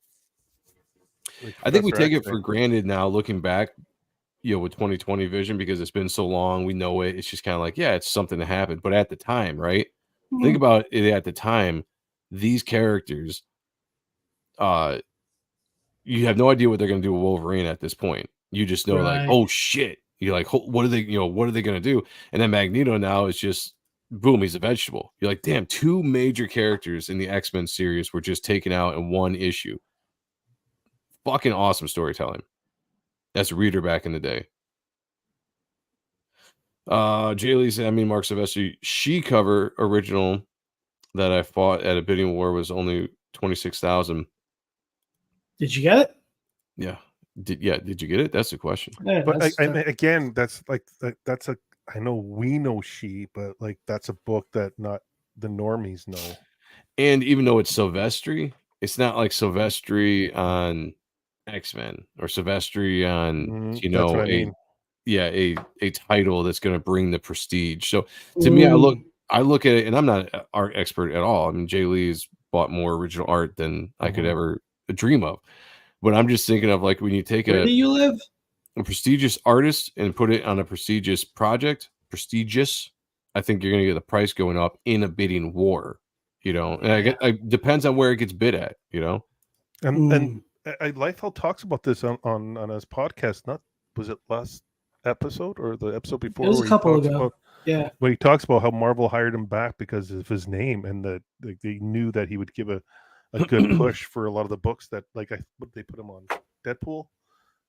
Like I think we take it for granted now, looking back, you know, with 2020 vision, because it's been so long, we know it. It's just kind of like, yeah, it's something that happened. But at the time, right? Mm-hmm. Think about it. At the time, these characters, you have no idea what they're going to do with Wolverine at this point. You just know, like, oh shit. You're like, what are they going to do? And then Magneto now is just, boom, he's a vegetable. You're like, damn, 2 major characters in the X-Men series were just taken out in one issue. Fucking awesome storytelling. That's Reader back in the day. Jay Lee said, Mark Silvestri, she cover original that I fought at a bidding war was only 26,000. Did you get it? Yeah. Did you get it? That's the question. Yeah, but again, that's a I know we know she, but like that's a book that not the normies know. And even though it's Silvestri, it's not like Silvestri on X-Men or Silvestri on a title that's going to bring the prestige. So to me, I look at it, and I'm not an art expert at all. I mean, Jay Lee's bought more original art than I could ever dream of. But I'm just thinking of, like, when you take Where do you live? A prestigious artist and put it on a prestigious project, I think you're going to get the price going up in a bidding war, you know. And it depends on where it gets bid at, you know. And Liefeld talks about this on his podcast. Was it last episode or the episode before? It was a couple ago. When he talks about how Marvel hired him back because of his name, and that they knew that he would give a good push for a lot of the books that, like, what they put him on Deadpool.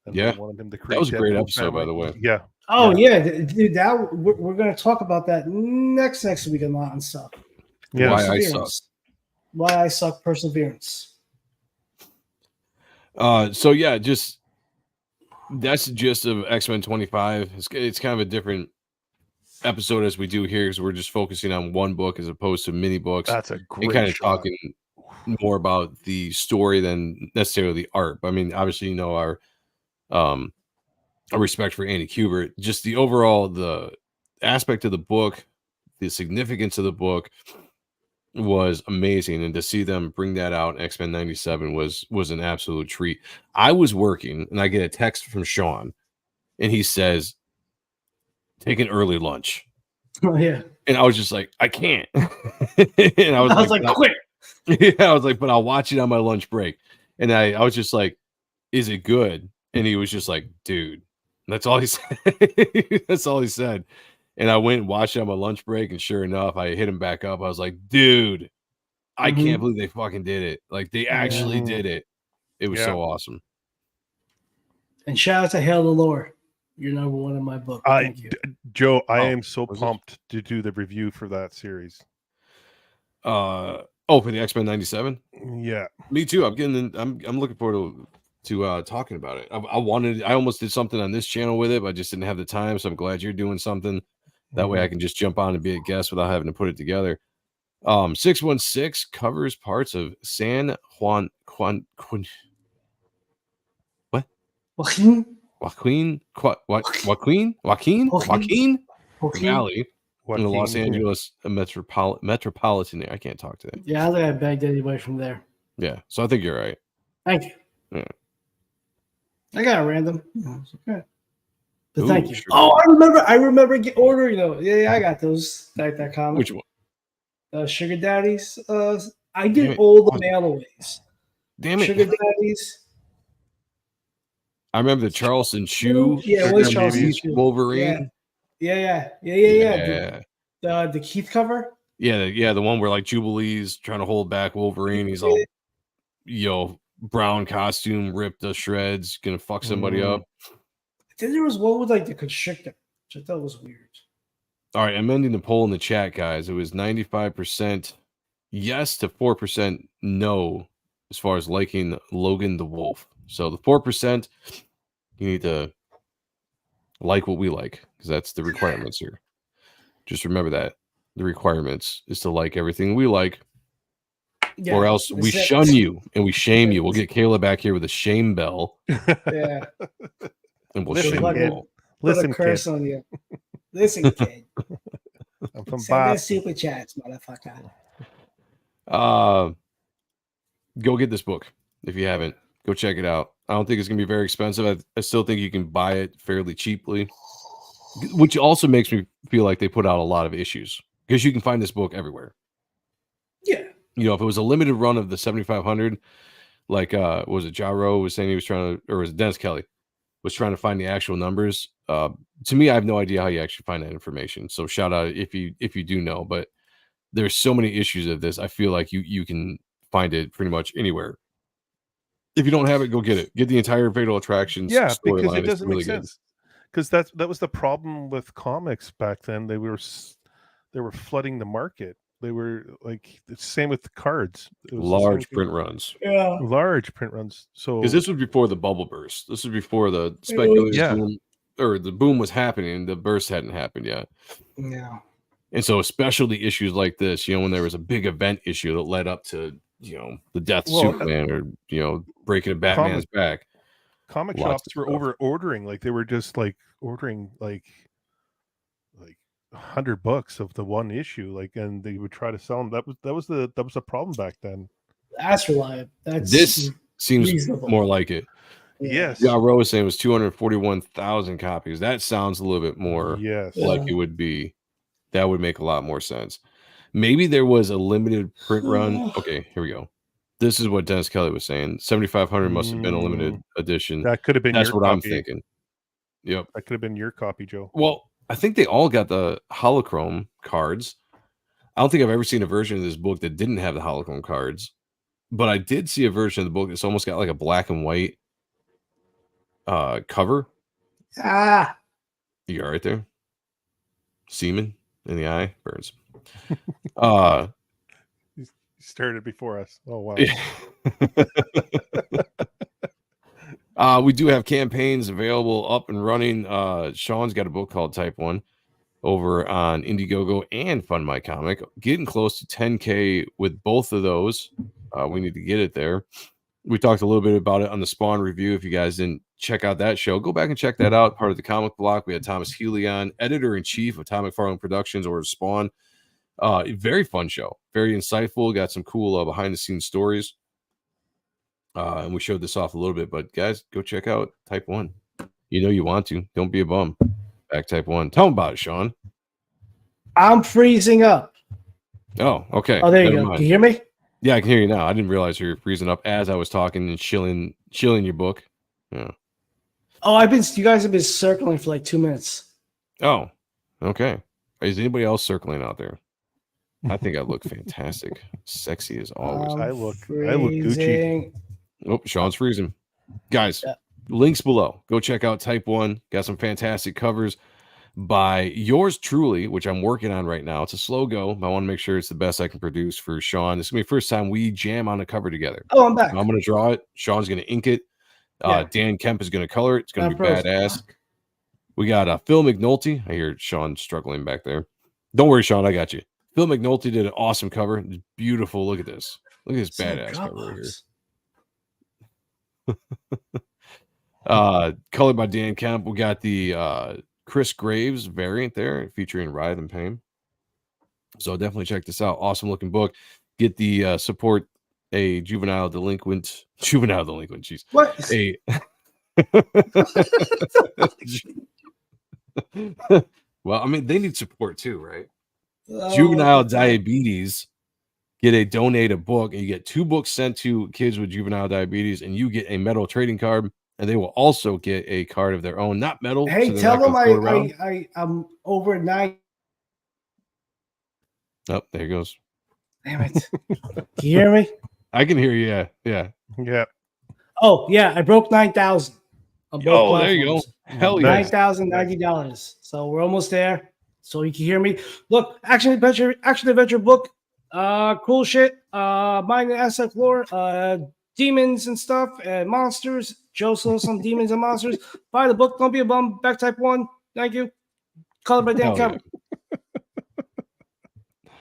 And they wanted him to create that was a great Deadpool episode, family. by the way. Yeah. Oh yeah, dude. That we're going to talk about that next week a lot and stuff. Yeah. Why I suck. Perseverance. So yeah, just that's the gist of X-Men 25. It's kind of a different episode as we do here, because we're just focusing on one book as opposed to mini books. That's a great and kind of shot. talking more about the story than necessarily the art. But I mean, obviously, you know, our respect for Andy Kubert, just the overall, the aspect of the book, the significance of the book was amazing. And to see them bring that out in X-Men 97 was an absolute treat. I was working and I get a text from Sean and he says, take an early lunch. Oh yeah. And I was just like, I can't. And I was like, quick. Yeah, I was like, but I'll watch it on my lunch break. And I was just like, is it good? And he was just like, dude, that's all he said. That's all he said. And I went and watched it on my lunch break, and sure enough, I hit him back up. I was like, dude, I can't believe they fucking did it. Like, they actually did it. It was so awesome. And shout out to Hail the Lore. You're number one in my book. Thank you. Joe, I am so pumped to do the review for that series. For the X-Men 97? Yeah. Me too. I'm looking forward to talking about it. I almost did something on this channel with it, but I just didn't have the time. So I'm glad you're doing something. That way I can just jump on and be a guest without having to put it together. 616 covers parts of San Juan Joaquin Valley in the Los Angeles metropolitan. I can't talk to that. Yeah, I don't think I begged anybody from there. Yeah, so I think you're right. Thank you. Yeah. I got a random. Okay. But thank you. Sure. Oh, I remember ordering those. Yeah, I got those. That comment. Which one? Sugar Daddies I get all the mailaways. Damn it. Sugar daddies. I remember the Charleston Shoe. Yeah, it was Charleston Shoe. Wolverine. Yeah. The Keith cover. Yeah, the one where like Jubilee's trying to hold back Wolverine. He's all, brown costume, ripped to shreds, gonna fuck somebody up. Then there was one with like the constrictor, which I thought was weird. All right, I'm ending the poll in the chat, guys. It was 95% yes to 4% no as far as liking Logan the Wolf. So the 4%, you need to like what we like, because that's the requirements here. Just remember that. The requirements is to like everything we like, or else we shun you and we shame you. We'll get Kayla back here with a shame bell. Yeah. And we'll shame you all. Listen, curse on you. Listen, kid. I'm from Send us super chats, motherfucker. Go get this book if you haven't. Go check it out. I don't think it's gonna be very expensive. I still think you can buy it fairly cheaply, which also makes me feel like they put out a lot of issues, because you can find this book everywhere. Yeah. If it was a limited run of the 7,500, like was it Jaro was saying he was trying to, or was it Dennis Kelly was trying to find the actual numbers? To me, I have no idea how you actually find that information. So shout out if you do know, but there's so many issues of this. I feel like you can find it pretty much anywhere. If you don't have it, go get it. Get the entire Fatal Attractions. Yeah, because storyline. it doesn't really make sense. Because that was the problem with comics back then. They were flooding the market. They were like the same with the cards. It was large print runs. Yeah, large print runs. So because this was before the bubble burst. This was before the speculative boom, or the boom was happening. The burst hadn't happened yet. Yeah. And so, especially issues like this, when there was a big event issue that led up to, the death of Superman, or breaking a Batman's back. Comic shops were over ordering, like they were just like ordering like $100 of the one issue, like, and they would try to sell them. That was the problem back then. That's reliable. This seems reasonable. More like it. Yes. Yeah, Ro was saying it was 241,000 copies. That sounds a little bit more like it would be. That would make a lot more sense. Maybe there was a limited print run. Okay, here we go. This is what Dennis Kelly was saying. 7,500 must have been a limited edition. That could have been. That's your what copy. I'm thinking. Yep. That could have been your copy, Joe. Well, I think they all got the holochrome cards. I don't think I've ever seen a version of this book that didn't have the holochrome cards, but I did see a version of the book that's almost got like a black and white cover. You got right there. Semen in the eye burns. You started before us. Oh wow. We do have campaigns available up and running. Sean's got a book called Type 1 over on Indiegogo and Fund My Comic. Getting close to 10K with both of those. We need to get it there. We talked a little bit about it on the Spawn review. If you guys didn't check out that show, go back and check that out. Part of the comic block. We had Thomas Healy on, editor-in-chief of Tom McFarlane Productions, or Spawn. Very fun show. Very insightful. Got some cool behind-the-scenes stories. And we showed this off a little bit, but guys, go check out Type 1. You want to. Don't be a bum. Back Type 1. Tell them about it, Sean. I'm freezing up. Oh, okay. Oh, there you go. Can you hear me? Yeah, I can hear you now. I didn't realize you were freezing up as I was talking and chilling your book. Yeah. Oh, you guys have been circling for like 2 minutes. Oh, okay. Is anybody else circling out there? I think I look fantastic. Sexy as always. I look Gucci. Oh, Sean's freezing. Guys, links below. Go check out Type 1. Got some fantastic covers by yours truly, which I'm working on right now. It's a slow go, but I want to make sure it's the best I can produce for Sean. This is going to be the first time we jam on a cover together. Oh, I'm back. I'm going to draw it. Sean's going to ink it. Dan Kemp is going to color it. It's going to be badass. We got Phil McNulty. I hear Sean struggling back there. Don't worry, Sean. I got you. Phil McNulty did an awesome cover. It's beautiful. Look at this. Look at this badass cover here. Colored by Dan Kemp. We got the Chris Graves variant there featuring Writhe and Pain. So definitely check this out. Awesome looking book. Get the support a juvenile delinquent. Jeez. What? Well, I mean, they need support too, right? Juvenile diabetes get a donate a book, and you get 2 books sent to kids with juvenile diabetes, and you get a metal trading card, and they will also get a card of their own, not metal. Hey, so tell them I'm over 9. Oh, there he goes. Damn it. Can you hear me? I can hear you. Yeah. Oh, yeah. I broke 9,000. Oh, there you go. Hell yeah. $9,090. So we're almost there. So you can hear me. Look, action adventure book. Cool shit. Mind and asset lore. Demons and stuff and monsters. Joe saw some demons and monsters. Buy the book. Don't be a bum. Back type 1. Thank you. Color by Dan Kevin.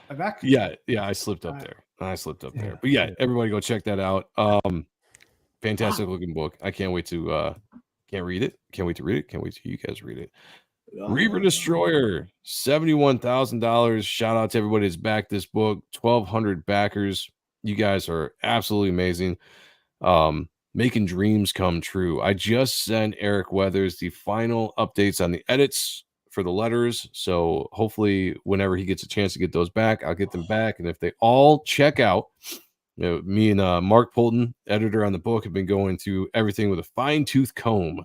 My back? Yeah, I slipped up there. But yeah, everybody go check that out. Fantastic looking book. I can't wait to read it. Can't wait to read it. Can't wait to you guys read it. Reaver Destroyer, $71,000. Shout out to everybody that's backed this book. 1,200 backers. You guys are absolutely amazing. Making dreams come true. I just sent Eric Weathers the final updates on the edits for the letters. So hopefully whenever he gets a chance to get those back, I'll get them back. And if they all check out, me and Mark Polton, editor on the book, have been going through everything with a fine-tooth comb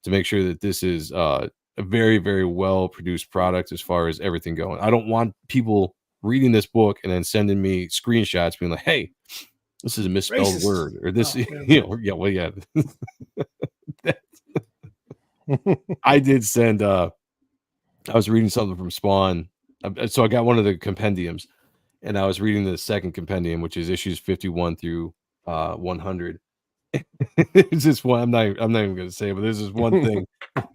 to make sure that this is a very, very well-produced product as far as everything going. I don't want people reading this book and then sending me screenshots being like, hey, this is a misspelled Racist. word, or this, I did send, I was reading something from Spawn. So I got one of the compendiums, and I was reading the second compendium, which is issues 51 through 100. It's just one. I'm not even going to say it, but there's this one thing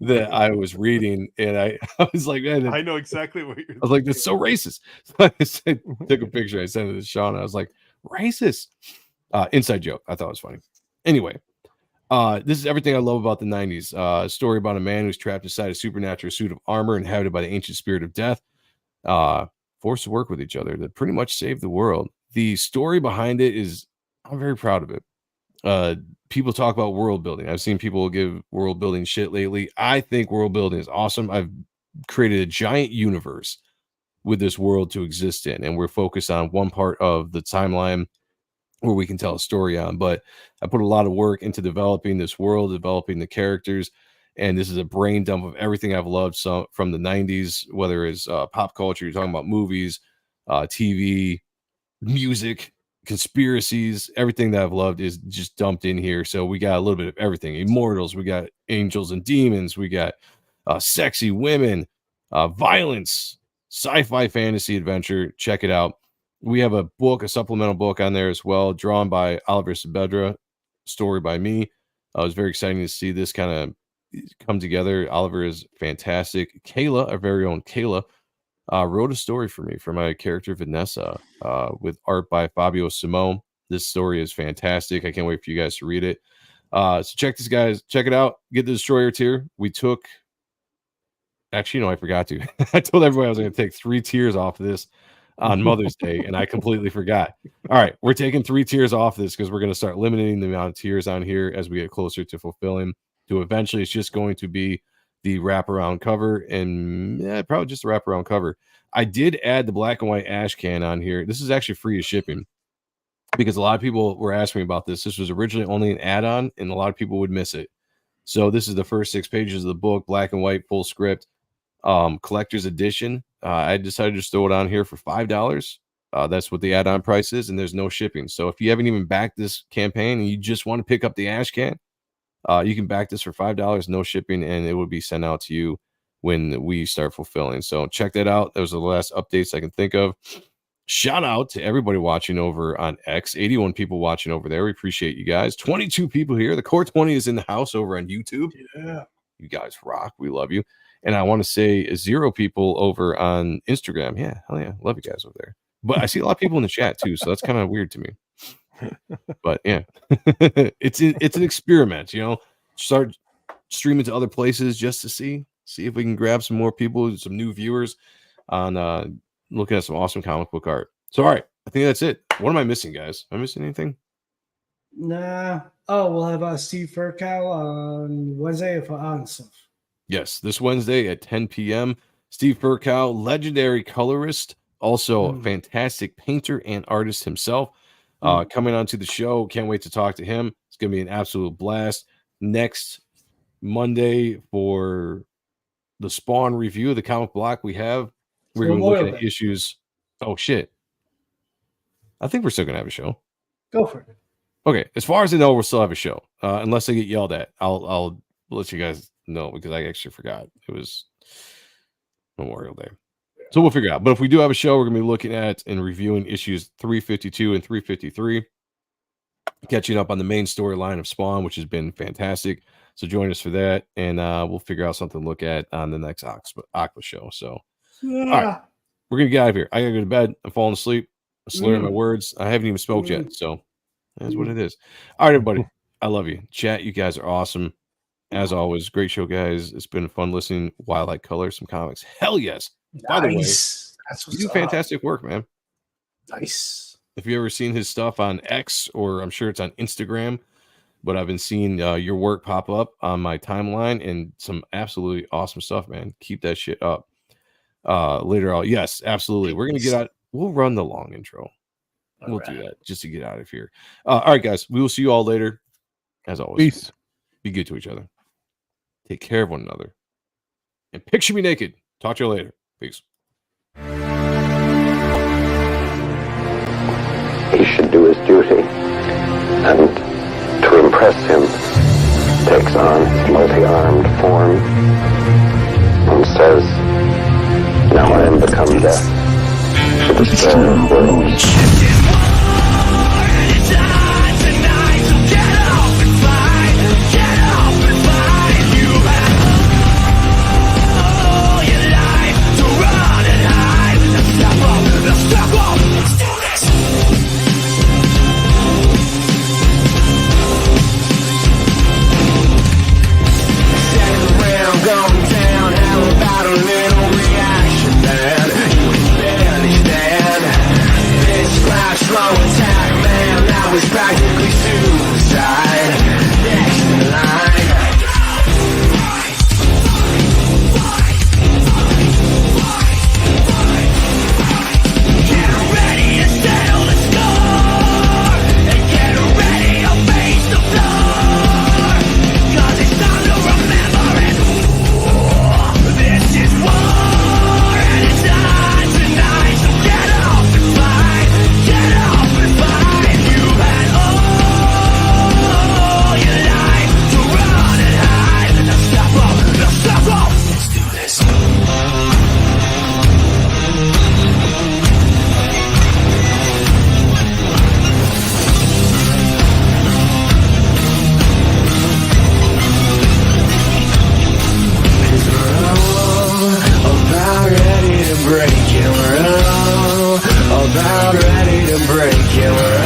that I was reading, and I was like, man, I know exactly what you're. I was like, that's so racist. So I took a picture. I sent it to Sean. I was like, racist. Inside joke. I thought it was funny. Anyway, this is everything I love about the 90s. A story about a man who's trapped inside a supernatural suit of armor inhabited by the ancient spirit of death, forced to work with each other to pretty much save the world. The story behind it is, I'm very proud of it. People talk about world building. I've seen people give world building shit lately. I think world building is awesome. I've created a giant universe with this world to exist in, and we're focused on one part of the timeline where we can tell a story on. But I put a lot of work into developing this world, developing the characters, and this is a brain dump of everything I've loved from the 90s, whether it's pop culture, you're talking about movies, TV, music, conspiracies, everything that I've loved is just dumped in here. So we got a little bit of everything. Immortals, we got angels and demons, we got sexy women, violence, sci-fi fantasy adventure. Check it out. We have a book, a supplemental book on there as well, drawn by Oliver Saavedra, story by me. It was very exciting to see this kind of come together. Oliver is fantastic. Kayla, our very own Kayla, wrote a story for me for my character Vanessa, with art by Fabio Simone. This story is fantastic. I can't wait for you guys to read it. So check it out. Get the Destroyer tier. We took, actually, no, I forgot to. I told everybody I was going to take 3 tiers off of this on Mother's Day, and I completely forgot. All right, we're taking 3 tiers off this because we're going to start limiting the amount of tiers on here as we get closer to fulfilling. To eventually, it's just going to be the wraparound cover, and probably just the wraparound cover. I did add the black and white ash can on here. This is actually free of shipping because a lot of people were asking me about this. This was originally only an add-on, and a lot of people would miss it. So this is the first 6 pages of the book, black and white, full script, collector's edition. I decided to just throw it on here for $5. That's what the add-on price is, and there's no shipping. So if you haven't even backed this campaign and you just want to pick up the ash can, you can back this for $5, no shipping, and it will be sent out to you when we start fulfilling. So check that out. Those are the last updates I can think of. Shout out to everybody watching over on X. 81 people watching over there. We appreciate you guys. 22 people here. The Core 20 is in the house over on YouTube. Yeah. You guys rock. We love you. And I want to say 0 people over on Instagram. Yeah, hell yeah. Love you guys over there. But I see a lot of people in the chat too, so that's kind of weird to me. But yeah, it's an experiment, you know. Start streaming to other places just to see if we can grab some more people, some new viewers on looking at some awesome comic book art. So all right, I think that's it. What am I missing, guys? Am I missing anything? Nah. Oh, we'll have Steve Furcow on Wednesday for on stuff. Yes, this Wednesday at 10 p.m. Steve Furcow, legendary colorist, Also, a fantastic painter and artist himself. Coming onto the show. Can't wait to talk to him. It's going to be an absolute blast. Next Monday for the Spawn review, the comic block we're going to be looking at issues. Oh, shit. I think we're still going to have a show. Go for it. Okay. As far as I know, we'll still have a show. Unless I get yelled at. I'll let you guys know because I actually forgot. It was Memorial Day. So we'll figure it out. But if we do have a show, we're going to be looking at and reviewing issues 352 and 353. Catching up on the main storyline of Spawn, which has been fantastic. So join us for that. And we'll figure out something to look at on the next Aqua show. So, all right. We're going to get out of here. I got to go to bed. I'm falling asleep. I'm slurring my words. I haven't even smoked yet. So that's what it is. All right, everybody. I love you. Chat, you guys are awesome. As always, great show, guys. It's been fun listening while I color some comics. Hell yes. By the way, you do fantastic work, man. Nice. If you ever seen his stuff on X, or I'm sure it's on Instagram, but I've been seeing your work pop up on my timeline and some absolutely awesome stuff, man. Keep that shit up. Later on, yes, absolutely. We're gonna get out. We'll run the long intro. We'll do that just to get out of here. All right, guys. We will see you all later. As always, peace. Be good to each other. Take care of one another. And picture me naked. Talk to you later. Peace. He should do his duty, and to impress him, takes on his multi-armed form and says, "Now I am become death, to destroy the world." Practically suicide. Next in line. Get ready to settle the score, and get ready to face the floor. 'Cause it's time to remember it. This is war, and it's on tonight. So get up and fight. Get up and fight. Break it, we're all about ready to break it, we're